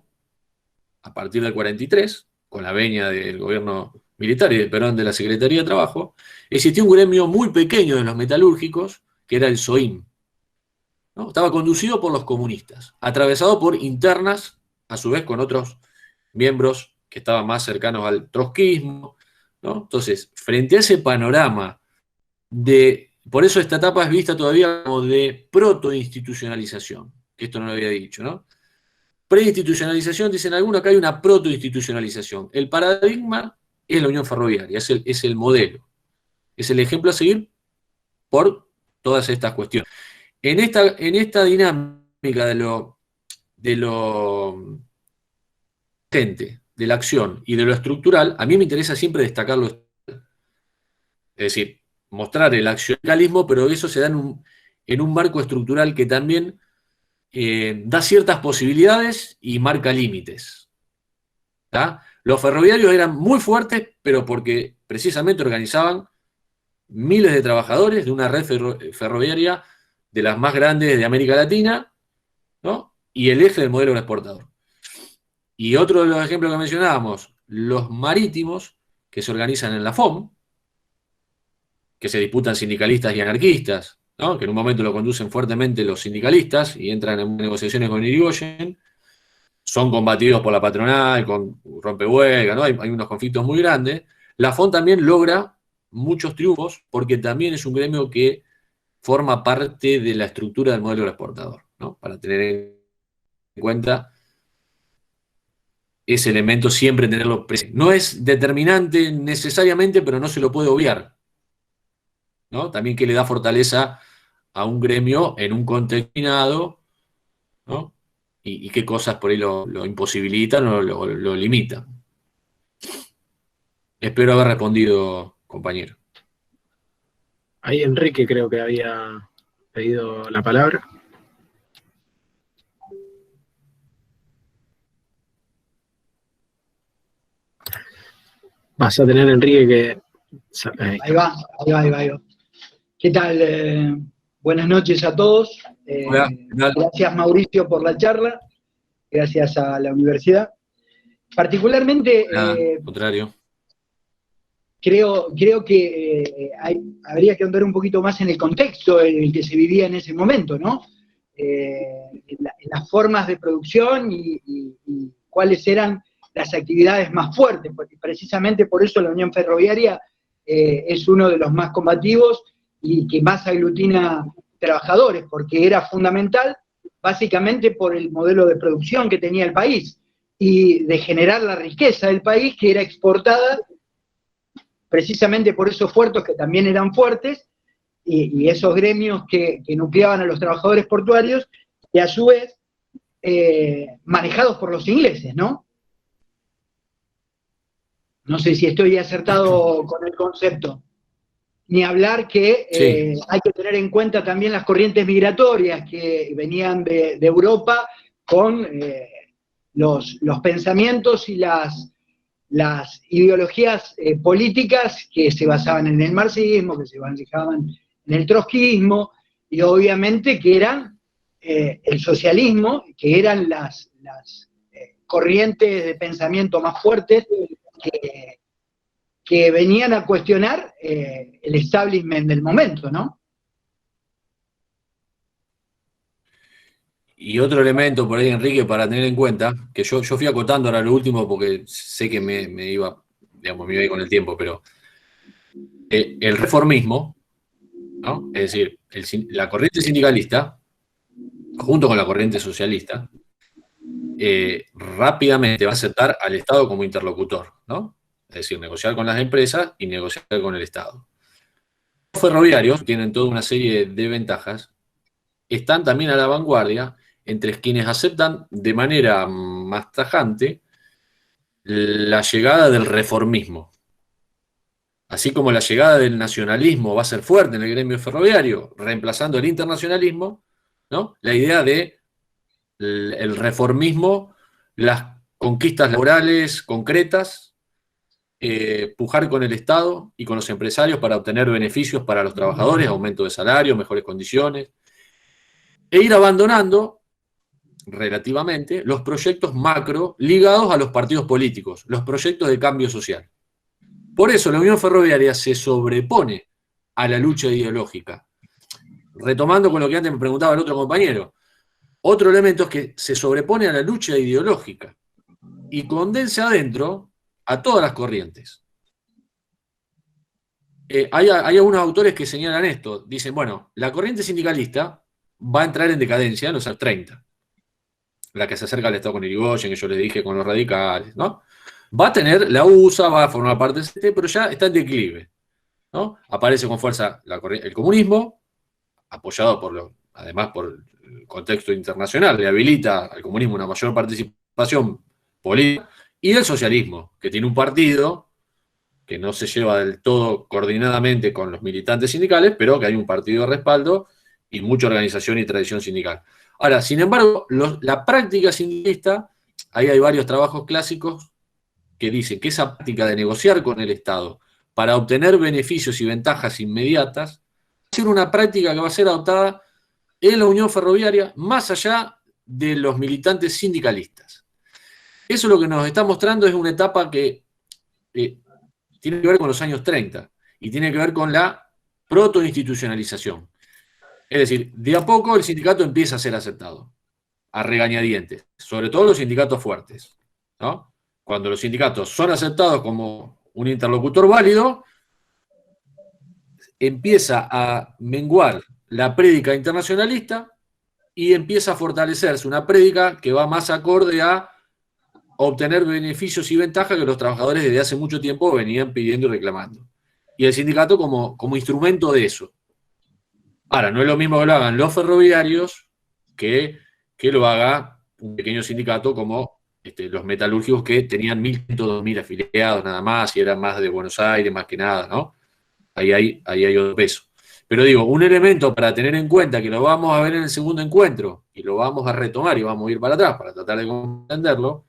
a partir del 43, con la venia del gobierno militar y de Perón de la Secretaría de Trabajo, existía un gremio muy pequeño de los metalúrgicos, que era el SOIM, ¿no? Estaba conducido por los comunistas, atravesado por internas, a su vez con otros miembros que estaban más cercanos al trotskismo, ¿no? Entonces, frente a ese panorama por eso esta etapa es vista todavía como de protoinstitucionalización, que esto no lo había dicho, ¿no? Preinstitucionalización, dicen algunos, acá hay una protoinstitucionalización. El paradigma es la Unión Ferroviaria, es el modelo, es el ejemplo a seguir por todas estas cuestiones. En esta dinámica de la acción y de lo estructural, a mí me interesa siempre destacar lo estructural. Es decir, mostrar el accionalismo, pero eso se da en un marco estructural que también da ciertas posibilidades y marca límites. ¿Tá? Los ferroviarios eran muy fuertes, pero porque precisamente organizaban miles de trabajadores de una red ferroviaria de las más grandes de América Latina, ¿no? Y el eje del modelo exportador. Y otro de los ejemplos que mencionábamos, los marítimos, que se organizan en la FOM, que se disputan sindicalistas y anarquistas, ¿no? Que en un momento lo conducen fuertemente los sindicalistas y entran en negociaciones con Irigoyen, son combatidos por la patronal, con rompehuelga, ¿no? Hay unos conflictos muy grandes. La FOM también logra muchos triunfos porque también es un gremio que forma parte de la estructura del modelo exportador, ¿no? Para tener en cuenta ese elemento, siempre tenerlo presente. No es determinante necesariamente, pero no se lo puede obviar, ¿no? También que le da fortaleza a un gremio en un contexto, ¿no? Y qué cosas por ahí lo imposibilitan o lo limitan. Espero haber respondido, compañero. Ahí Enrique creo que había pedido la palabra. Vas a tener, Enrique, que... Ahí va. ¿Qué tal? Buenas noches a todos. Hola, gracias, Mauricio, por la charla. Gracias a la universidad. Particularmente, contrario. creo que habría que andar un poquito más en el contexto en el que se vivía en ese momento, ¿no? En las formas de producción y cuáles eran las actividades más fuertes, porque precisamente por eso la Unión Ferroviaria es uno de los más combativos y que más aglutina trabajadores, porque era fundamental básicamente por el modelo de producción que tenía el país y de generar la riqueza del país que era exportada precisamente por esos puertos que también eran fuertes y esos gremios que nucleaban a los trabajadores portuarios y a su vez manejados por los ingleses, ¿no? No sé si estoy acertado con el concepto. Ni hablar que Sí. Hay que tener en cuenta también las corrientes migratorias que venían de Europa con los pensamientos y las ideologías políticas que se basaban en el marxismo, que se basaban en el trotskismo, y obviamente que eran el socialismo, que eran las corrientes de pensamiento más fuertes que venían a cuestionar el establishment del momento, ¿no? Y otro elemento por ahí, Enrique, para tener en cuenta, que yo fui acotando ahora lo último porque sé que me iba, digamos, me iba a ir con el tiempo, pero el reformismo, ¿no? Es decir, la corriente sindicalista, junto con la corriente socialista, rápidamente va a aceptar al Estado como interlocutor, ¿no? Es decir, negociar con las empresas y negociar con el Estado. Los ferroviarios tienen toda una serie de ventajas, están también a la vanguardia entre quienes aceptan de manera más tajante la llegada del reformismo. Así como la llegada del nacionalismo va a ser fuerte en el gremio ferroviario, reemplazando el internacionalismo, ¿no? La idea de el reformismo, las conquistas laborales concretas, pujar con el Estado y con los empresarios para obtener beneficios para los trabajadores, aumento de salario, mejores condiciones, e ir abandonando relativamente los proyectos macro ligados a los partidos políticos, los proyectos de cambio social. Por eso la Unión Ferroviaria se sobrepone a la lucha ideológica. Retomando con lo que antes me preguntaba el otro compañero, otro elemento es que se sobrepone a la lucha ideológica y condensa adentro a todas las corrientes. Hay algunos autores que señalan esto, dicen, bueno, la corriente sindicalista va a entrar en decadencia en los años 30. La que se acerca al Estado con Irigoyen, que yo les dije con los radicales, ¿no? Va a tener la USA, va a formar parte del CT, pero ya está en declive, ¿no? Aparece con fuerza el comunismo, apoyado además por el contexto internacional, le habilita al comunismo una mayor participación política, y el socialismo, que tiene un partido que no se lleva del todo coordinadamente con los militantes sindicales, pero que hay un partido de respaldo y mucha organización y tradición sindical. Ahora, sin embargo, la práctica sindicalista, ahí hay varios trabajos clásicos que dicen que esa práctica de negociar con el Estado para obtener beneficios y ventajas inmediatas va a ser una práctica que va a ser adoptada en la Unión Ferroviaria más allá de los militantes sindicalistas. Eso lo que nos está mostrando es una etapa que tiene que ver con los años 30 y tiene que ver con la protoinstitucionalización. Es decir, de a poco el sindicato empieza a ser aceptado, a regañadientes, sobre todo los sindicatos fuertes, ¿no? Cuando los sindicatos son aceptados como un interlocutor válido, empieza a menguar la prédica internacionalista y empieza a fortalecerse una prédica que va más acorde a obtener beneficios y ventajas que los trabajadores desde hace mucho tiempo venían pidiendo y reclamando. Y el sindicato como instrumento de eso. Ahora, no es lo mismo que lo hagan los ferroviarios que lo haga un pequeño sindicato como los metalúrgicos que tenían 1.100, 2.000 afiliados nada más y eran más de Buenos Aires más que nada, ¿no? Ahí hay otro peso. Pero digo, un elemento para tener en cuenta que lo vamos a ver en el segundo encuentro y lo vamos a retomar y vamos a ir para atrás para tratar de comprenderlo,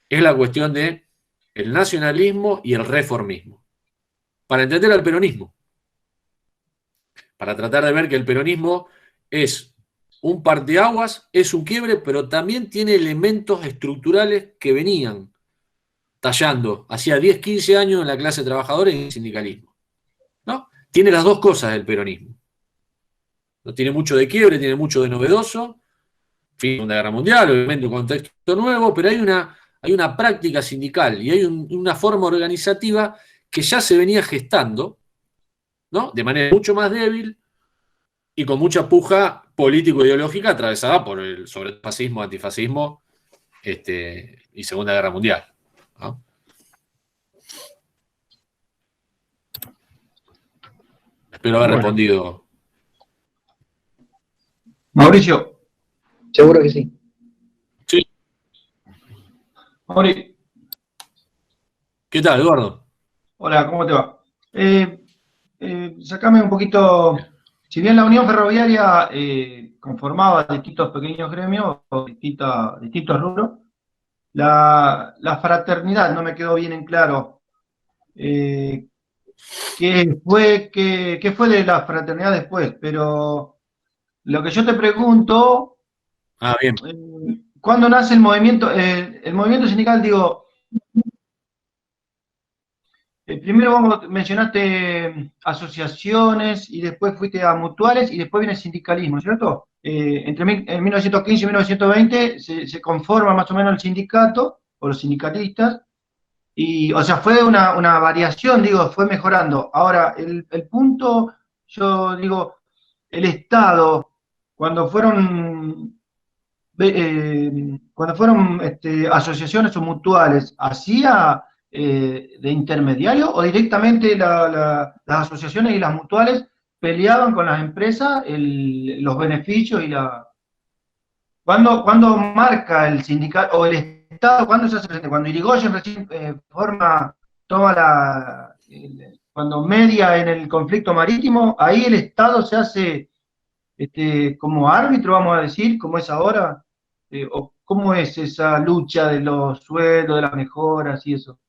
es la cuestión de el nacionalismo y el reformismo. Para entender al peronismo. Para tratar de ver que el peronismo es un parteaguas, es un quiebre, pero también tiene elementos estructurales que venían tallando hacía 10, 15 años en la clase trabajadora y en el sindicalismo, ¿no? Tiene las dos cosas el peronismo. No tiene mucho de quiebre, tiene mucho de novedoso, fin de la Segunda Guerra Mundial, obviamente un contexto nuevo, pero hay una práctica sindical y hay una forma organizativa que ya se venía gestando, ¿no? De manera mucho más débil y con mucha puja político-ideológica atravesada por sobre el fascismo, antifascismo y Segunda Guerra Mundial, ¿no? Espero haber respondido. Mauricio. Seguro que sí. Sí. Mauri. ¿Qué tal, Eduardo? Hola, ¿cómo te va? Sacame un poquito, si bien la Unión Ferroviaria conformaba distintos pequeños gremios o distintos rubros, la fraternidad, no me quedó bien en claro. ¿Qué fue de la fraternidad después? Pero lo que yo te pregunto, Bien. ¿cuándo nace el movimiento? El movimiento sindical, digo, primero vos mencionaste asociaciones y después fuiste a mutuales y después viene el sindicalismo, ¿cierto? En 1915 y 1920 se conforma más o menos el sindicato, o los sindicalistas, y, o sea, fue una variación, digo, fue mejorando. Ahora, el punto, yo digo, el Estado, cuando fueron asociaciones o mutuales, ¿hacía de intermediario o directamente las asociaciones y las mutuales peleaban con las empresas los beneficios y la... ¿Cuándo marca el sindicato o el Estado? ¿Cuándo se hace presente? Cuando Irigoyen recién cuando media en el conflicto marítimo, ahí el Estado se hace como árbitro, vamos a decir, como es ahora. ¿O cómo es esa lucha de los sueldos, de las mejoras y eso?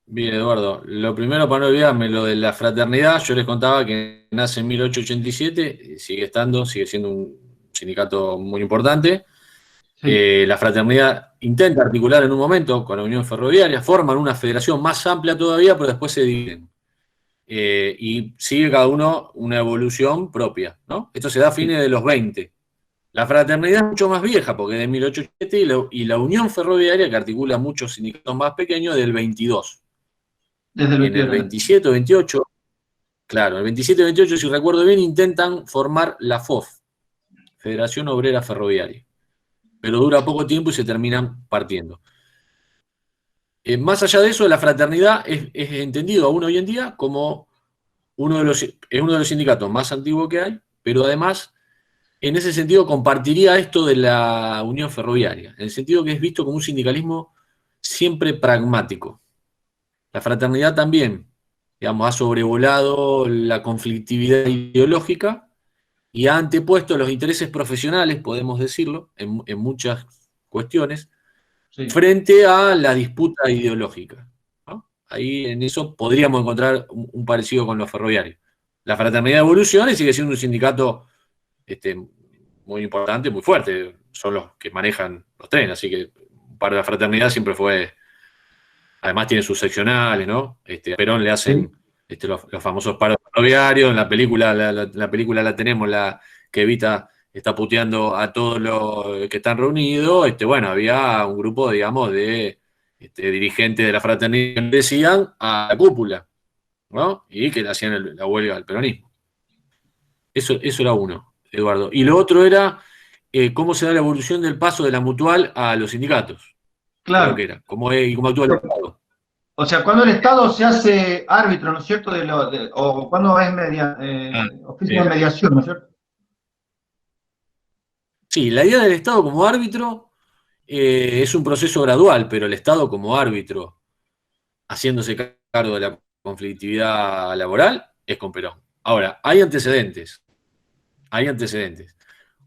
Bien, Eduardo. Lo primero, para no olvidarme, lo de la fraternidad, yo les contaba que nace en 1887, sigue siendo un sindicato muy importante. La fraternidad intenta articular en un momento con la Unión Ferroviaria, forman una federación más amplia todavía, pero después se dividen. Y sigue cada uno una evolución propia, ¿no? Esto se da a fines de los 20. La fraternidad es mucho más vieja, porque es de 1887, y la Unión Ferroviaria, que articula muchos sindicatos más pequeños, del 22. Desde el En el 27 o 28, claro, el 27 y 28, si recuerdo bien, intentan formar la FOF, Federación Obrera Ferroviaria. Pero dura poco tiempo y se terminan partiendo. Más allá de eso, la fraternidad es entendido aún hoy en día como uno de los sindicatos más antiguos que hay, pero además, en ese sentido, compartiría esto de la Unión Ferroviaria, en el sentido que es visto como un sindicalismo siempre pragmático. La fraternidad también, digamos, ha sobrevolado la conflictividad ideológica y ha antepuesto los intereses profesionales, podemos decirlo, en muchas cuestiones, frente a la disputa ideológica, ¿no? Ahí en eso podríamos encontrar un parecido con los ferroviarios. La fraternidad evoluciona y sigue siendo un sindicato muy importante, muy fuerte. Son los que manejan los trenes, así que para la fraternidad siempre fue... Además tiene sus seccionales, ¿no? A Perón le hacen los famosos paros ferroviarios. En la película la tenemos, que Evita está puteando a todos los que están reunidos. Bueno, había un grupo, digamos, de dirigentes de la fraternidad que decían a la cúpula, ¿no? Y que le hacían la huelga al peronismo. Eso era uno, Eduardo. Y lo otro era cómo se da la evolución del paso de la mutual a los sindicatos. Claro. Creo que era. ¿Cómo actúa el Estado? O sea, cuando el Estado se hace árbitro, ¿no es cierto? O cuando es oficio de mediación, ¿no es cierto? Sí, la idea del Estado como árbitro es un proceso gradual, pero el Estado como árbitro, haciéndose cargo de la conflictividad laboral, es con Perón. Ahora, hay antecedentes.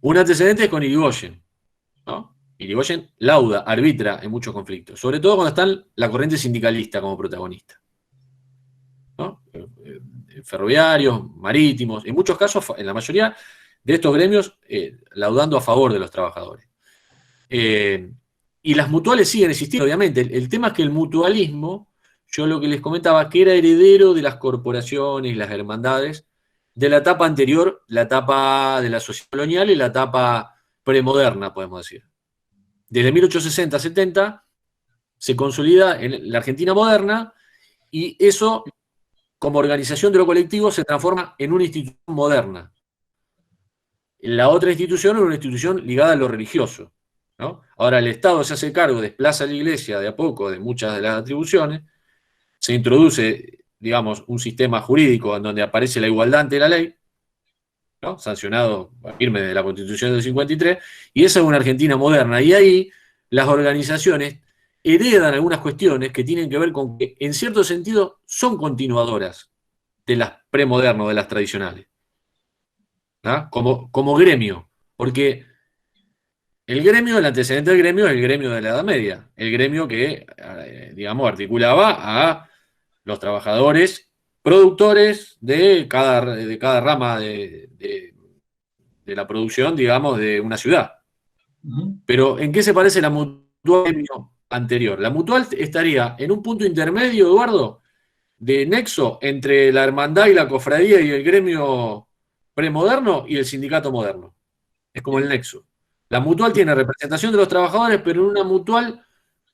Un antecedente es con Irigoyen, ¿no? Irigoyen lauda, arbitra en muchos conflictos, sobre todo cuando está la corriente sindicalista como protagonista, ¿no? Ferroviarios, marítimos, en muchos casos, en la mayoría de estos gremios, laudando a favor de los trabajadores. Y las mutuales siguen existiendo, obviamente. El tema es que el mutualismo, yo lo que les comentaba, que era heredero de las corporaciones, las hermandades, de la etapa anterior, la etapa de la sociedad colonial y la etapa premoderna, podemos decir. Desde 1860-70 se consolida en la Argentina moderna y eso, como organización de lo colectivo, se transforma en una institución moderna. La otra institución es una institución ligada a lo religioso, ¿no? Ahora el Estado se hace cargo, desplaza a la Iglesia de a poco de muchas de las atribuciones, se introduce, digamos, un sistema jurídico en donde aparece la igualdad ante la ley, ¿no? Sancionado firme de la Constitución del 53, y esa es una Argentina moderna. Y ahí las organizaciones heredan algunas cuestiones que tienen que ver con que, en cierto sentido, son continuadoras de las premodernas, de las tradicionales, ¿no? Como gremio, porque El gremio, el antecedente del gremio es el gremio de la Edad Media, el gremio que, digamos, articulaba a los trabajadores productores de cada rama de la producción, digamos, de una ciudad. Pero, ¿en qué se parece la mutual al gremio anterior? La mutual estaría en un punto intermedio, Eduardo, de nexo entre la hermandad y la cofradía y el gremio premoderno y el sindicato moderno. Es como el nexo. La mutual tiene representación de los trabajadores, pero en una mutual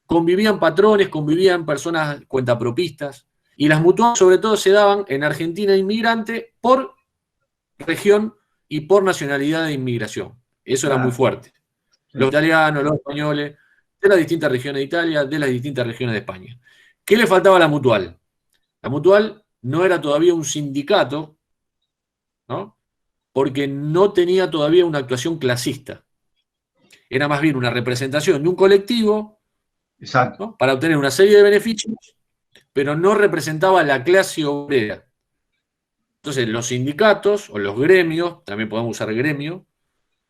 convivían patrones, convivían personas cuentapropistas, y las mutuales sobre todo se daban en Argentina inmigrante por región y por nacionalidad de inmigración. Eso era muy fuerte. Los italianos, los españoles, de las distintas regiones de Italia, de las distintas regiones de España. ¿Qué le faltaba a la mutual? La mutual no era todavía un sindicato, ¿no? Porque no tenía todavía una actuación clasista. Era más bien una representación de un colectivo, ¿no? Para obtener una serie de beneficios, pero no representaba a la clase obrera. Entonces, los sindicatos o los gremios, también podemos usar gremio,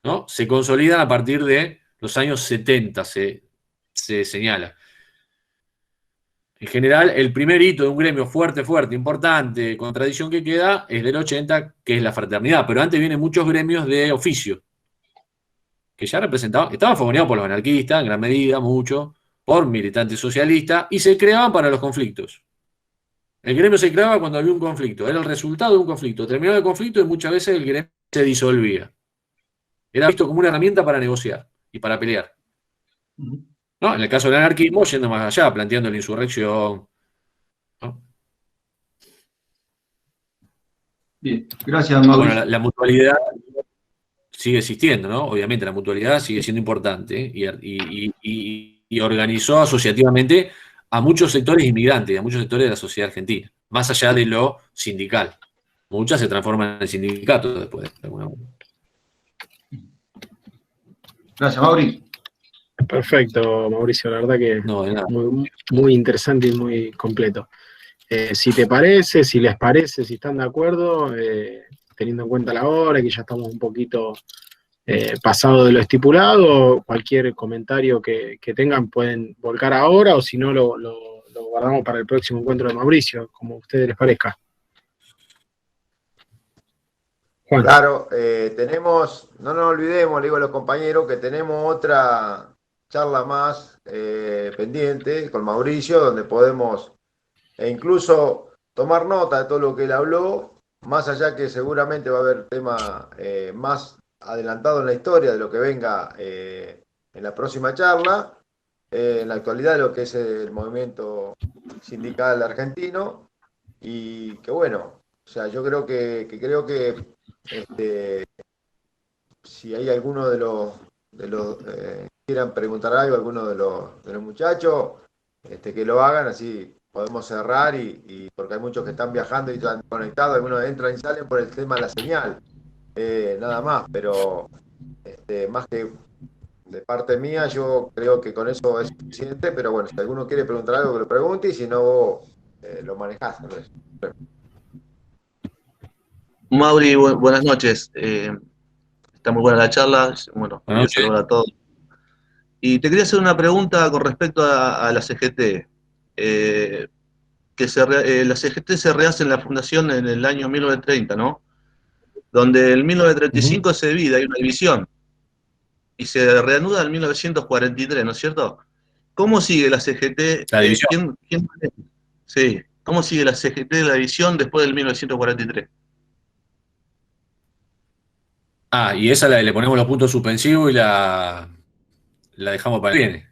¿no? Se consolidan a partir de los años 70, se señala. En general, el primer hito de un gremio fuerte, importante, con tradición que queda, es del 80, que es la fraternidad. Pero antes vienen muchos gremios de oficio, que ya representaban, estaban fogoneados por los anarquistas, en gran medida, mucho, por militantes socialistas, y se creaban para los conflictos. El gremio se creaba cuando había un conflicto, era el resultado de un conflicto. Terminaba el conflicto y muchas veces el gremio se disolvía. Era visto como una herramienta para negociar y para pelear. ¿No? En el caso del anarquismo, yendo más allá, planteando la insurrección. ¿No? Bien, gracias, Mauricio. Bueno, la mutualidad sigue existiendo, ¿no? Obviamente la mutualidad sigue siendo importante y organizó asociativamente a muchos sectores inmigrantes, a muchos sectores de la sociedad argentina, más allá de lo sindical. Muchas se transforman en sindicatos después, de alguna manera. Gracias, Mauricio. Perfecto, Mauricio, la verdad que muy, muy interesante y muy completo. Si te parece, si les parece, si están de acuerdo, teniendo en cuenta la hora, que ya estamos un poquito pasado de lo estipulado, cualquier comentario que tengan pueden volcar ahora, o si no lo guardamos para el próximo encuentro de Mauricio, como a ustedes les parezca. Juan. Claro, tenemos, no nos olvidemos, le digo a los compañeros, que tenemos otra charla más pendiente con Mauricio, donde podemos incluso tomar nota de todo lo que él habló, más allá que seguramente va a haber tema más adelantado en la historia de lo que venga en la próxima charla, en la actualidad de lo que es el movimiento sindical argentino, y que bueno, o sea, yo creo que si hay alguno de los quieran preguntar algo, alguno de los muchachos, que lo hagan, así podemos cerrar, y porque hay muchos que están viajando y están conectados, algunos entran y salen por el tema de la señal, nada más, pero más que de parte mía, yo creo que con eso es suficiente, pero bueno, si alguno quiere preguntar algo, que lo pregunte, y si no, vos lo manejás, Andrés. Mauri, buenas noches. Está muy buena la charla. Bueno, saludos a todos. Y te quería hacer una pregunta con respecto a la CGT. La CGT se rehace en la fundación en el año 1930, ¿no? Donde en 1935 se divide, hay una división. Y se reanuda en 1943, ¿no es cierto? ¿Cómo sigue la CGT? La división. Sí. ¿Cómo sigue la CGT de la división después del 1943? Ah, y esa le ponemos los puntos suspensivos y la dejamos para el que viene.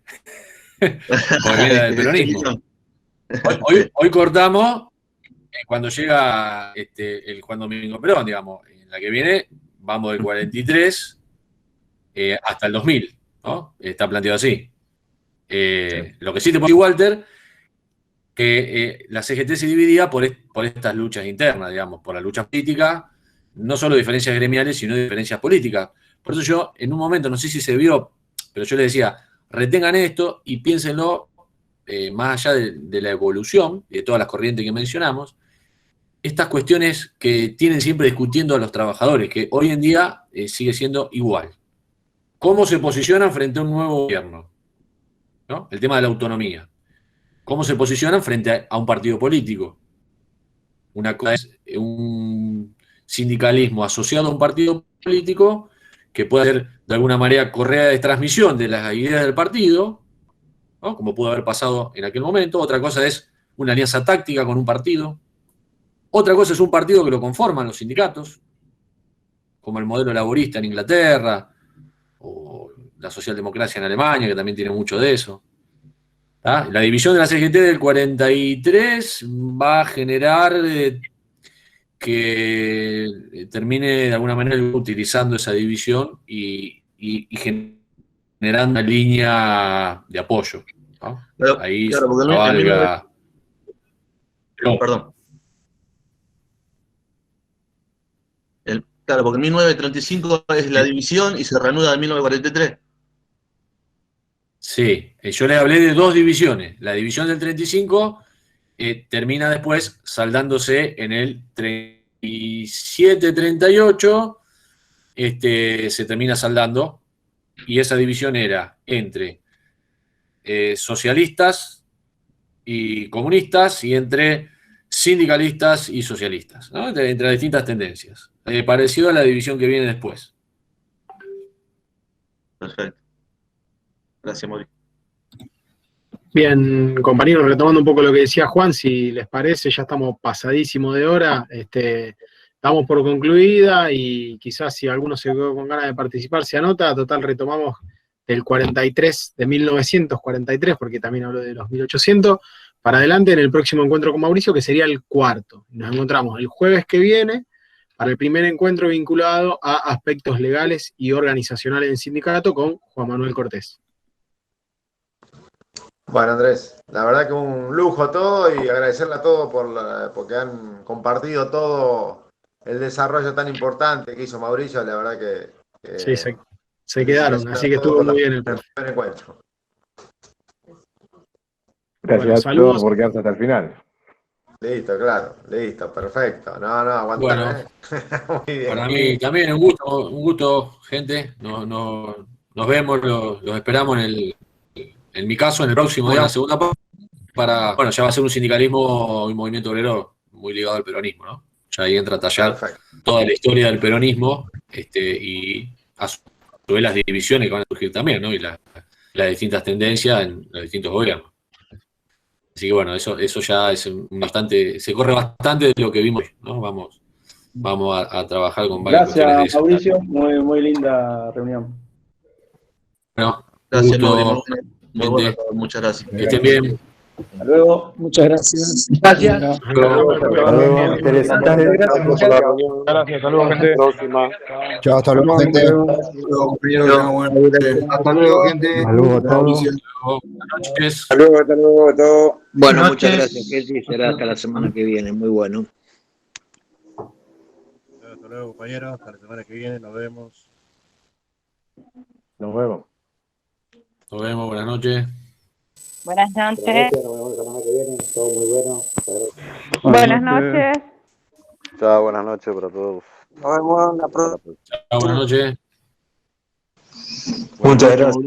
Porque viene del peronismo. Hoy cortamos cuando llega el Juan Domingo Perón, digamos. En la que viene vamos del 43 hasta el 2000, ¿no? Está planteado así. Lo que sí te puedo decir, Walter, que la CGT se dividía por estas luchas internas, digamos, por la lucha política, no solo diferencias gremiales, sino diferencias políticas. Por eso yo, en un momento, no sé si se vio, pero yo le decía, retengan esto y piénsenlo más allá de la evolución, de todas las corrientes que mencionamos, estas cuestiones que tienen siempre discutiendo a los trabajadores, que hoy en día sigue siendo igual. cómo se posicionan frente a un nuevo gobierno, ¿no? El tema de la autonomía. Cómo se posicionan frente a un partido político. Una cosa es un sindicalismo asociado a un partido político que puede ser de alguna manera correa de transmisión de las ideas del partido, ¿no? Como pudo haber pasado en aquel momento. Otra cosa es una alianza táctica con un partido. Otra cosa es un partido que lo conforman los sindicatos, como el modelo laborista en Inglaterra, o la socialdemocracia en Alemania, que también tiene mucho de eso. ¿Ah? La división de la CGT del 43 va a generar que termine de alguna manera utilizando esa división y generando una línea de apoyo, ¿no? Pero, ahí claro, porque cabalga. Perdón. Claro, porque en 1935 es la división y se reanuda en 1943. Sí, yo les hablé de dos divisiones. La división del 35 termina después saldándose en el 37-38, se termina saldando, y esa división era entre socialistas y comunistas y entre sindicalistas y socialistas, ¿no? Entre las distintas tendencias. Parecido a la división que viene después. Perfecto. Gracias, Mauricio. Bien, compañeros, retomando un poco lo que decía Juan, si les parece, ya estamos pasadísimo de hora, damos por concluida y quizás si alguno se quedó con ganas de participar se anota. Total, retomamos del 43, de 1943, porque también habló de los 1800, para adelante en el próximo encuentro con Mauricio, que sería el cuarto. Nos encontramos el jueves que viene para el primer encuentro vinculado a aspectos legales y organizacionales del sindicato con Juan Manuel Cortés. Bueno, Andrés, la verdad que un lujo todo y agradecerle a todos porque han compartido todo el desarrollo tan importante que hizo Mauricio. La verdad que sí, se quedaron, así que estuvo muy bien el primer encuentro. Gracias bueno, a todos por quedarse hasta el final. Listo, claro, listo, perfecto. No, aguantar. Bueno, muy bien. Para mí también un gusto, gente. Nos vemos, los esperamos en mi caso, en el próximo día, la segunda parte, bueno, ya va a ser un sindicalismo y un movimiento obrero muy ligado al peronismo, ¿no? Ya ahí entra a tallar toda la historia del peronismo, y a su vez las divisiones que van a surgir también, ¿no? Y las distintas tendencias en los distintos gobiernos. Así que bueno, eso ya es bastante, se corre bastante de lo que vimos, ¿no? Vamos a trabajar con varias cuestiones de Gracias, eso. Mauricio, muy linda reunión. Bueno, Gracias, gusto, muy bueno, muchas gracias. que estén bien. Hasta luego. Muchas gracias. Gracias. Hasta luego. Interesante. Gracias, hasta luego, gente. Chao, hasta luego, gente. Hasta luego, gente. Saludos a todos. Buenas noches. Hasta luego a todos. Bueno, Buenas muchas noches. gracias, Kelly. Será hasta la semana que viene. Muy bueno. Hasta luego, compañeros. Hasta la semana que viene. Nos vemos. Nos vemos. Nos vemos, buenas noches. Buenas noches. Nos vemos la semana que viene, todo muy bueno. Buenas noches. Chao, buenas noches para todos. Nos vemos la próxima. Chao, buenas noches. Muchas gracias.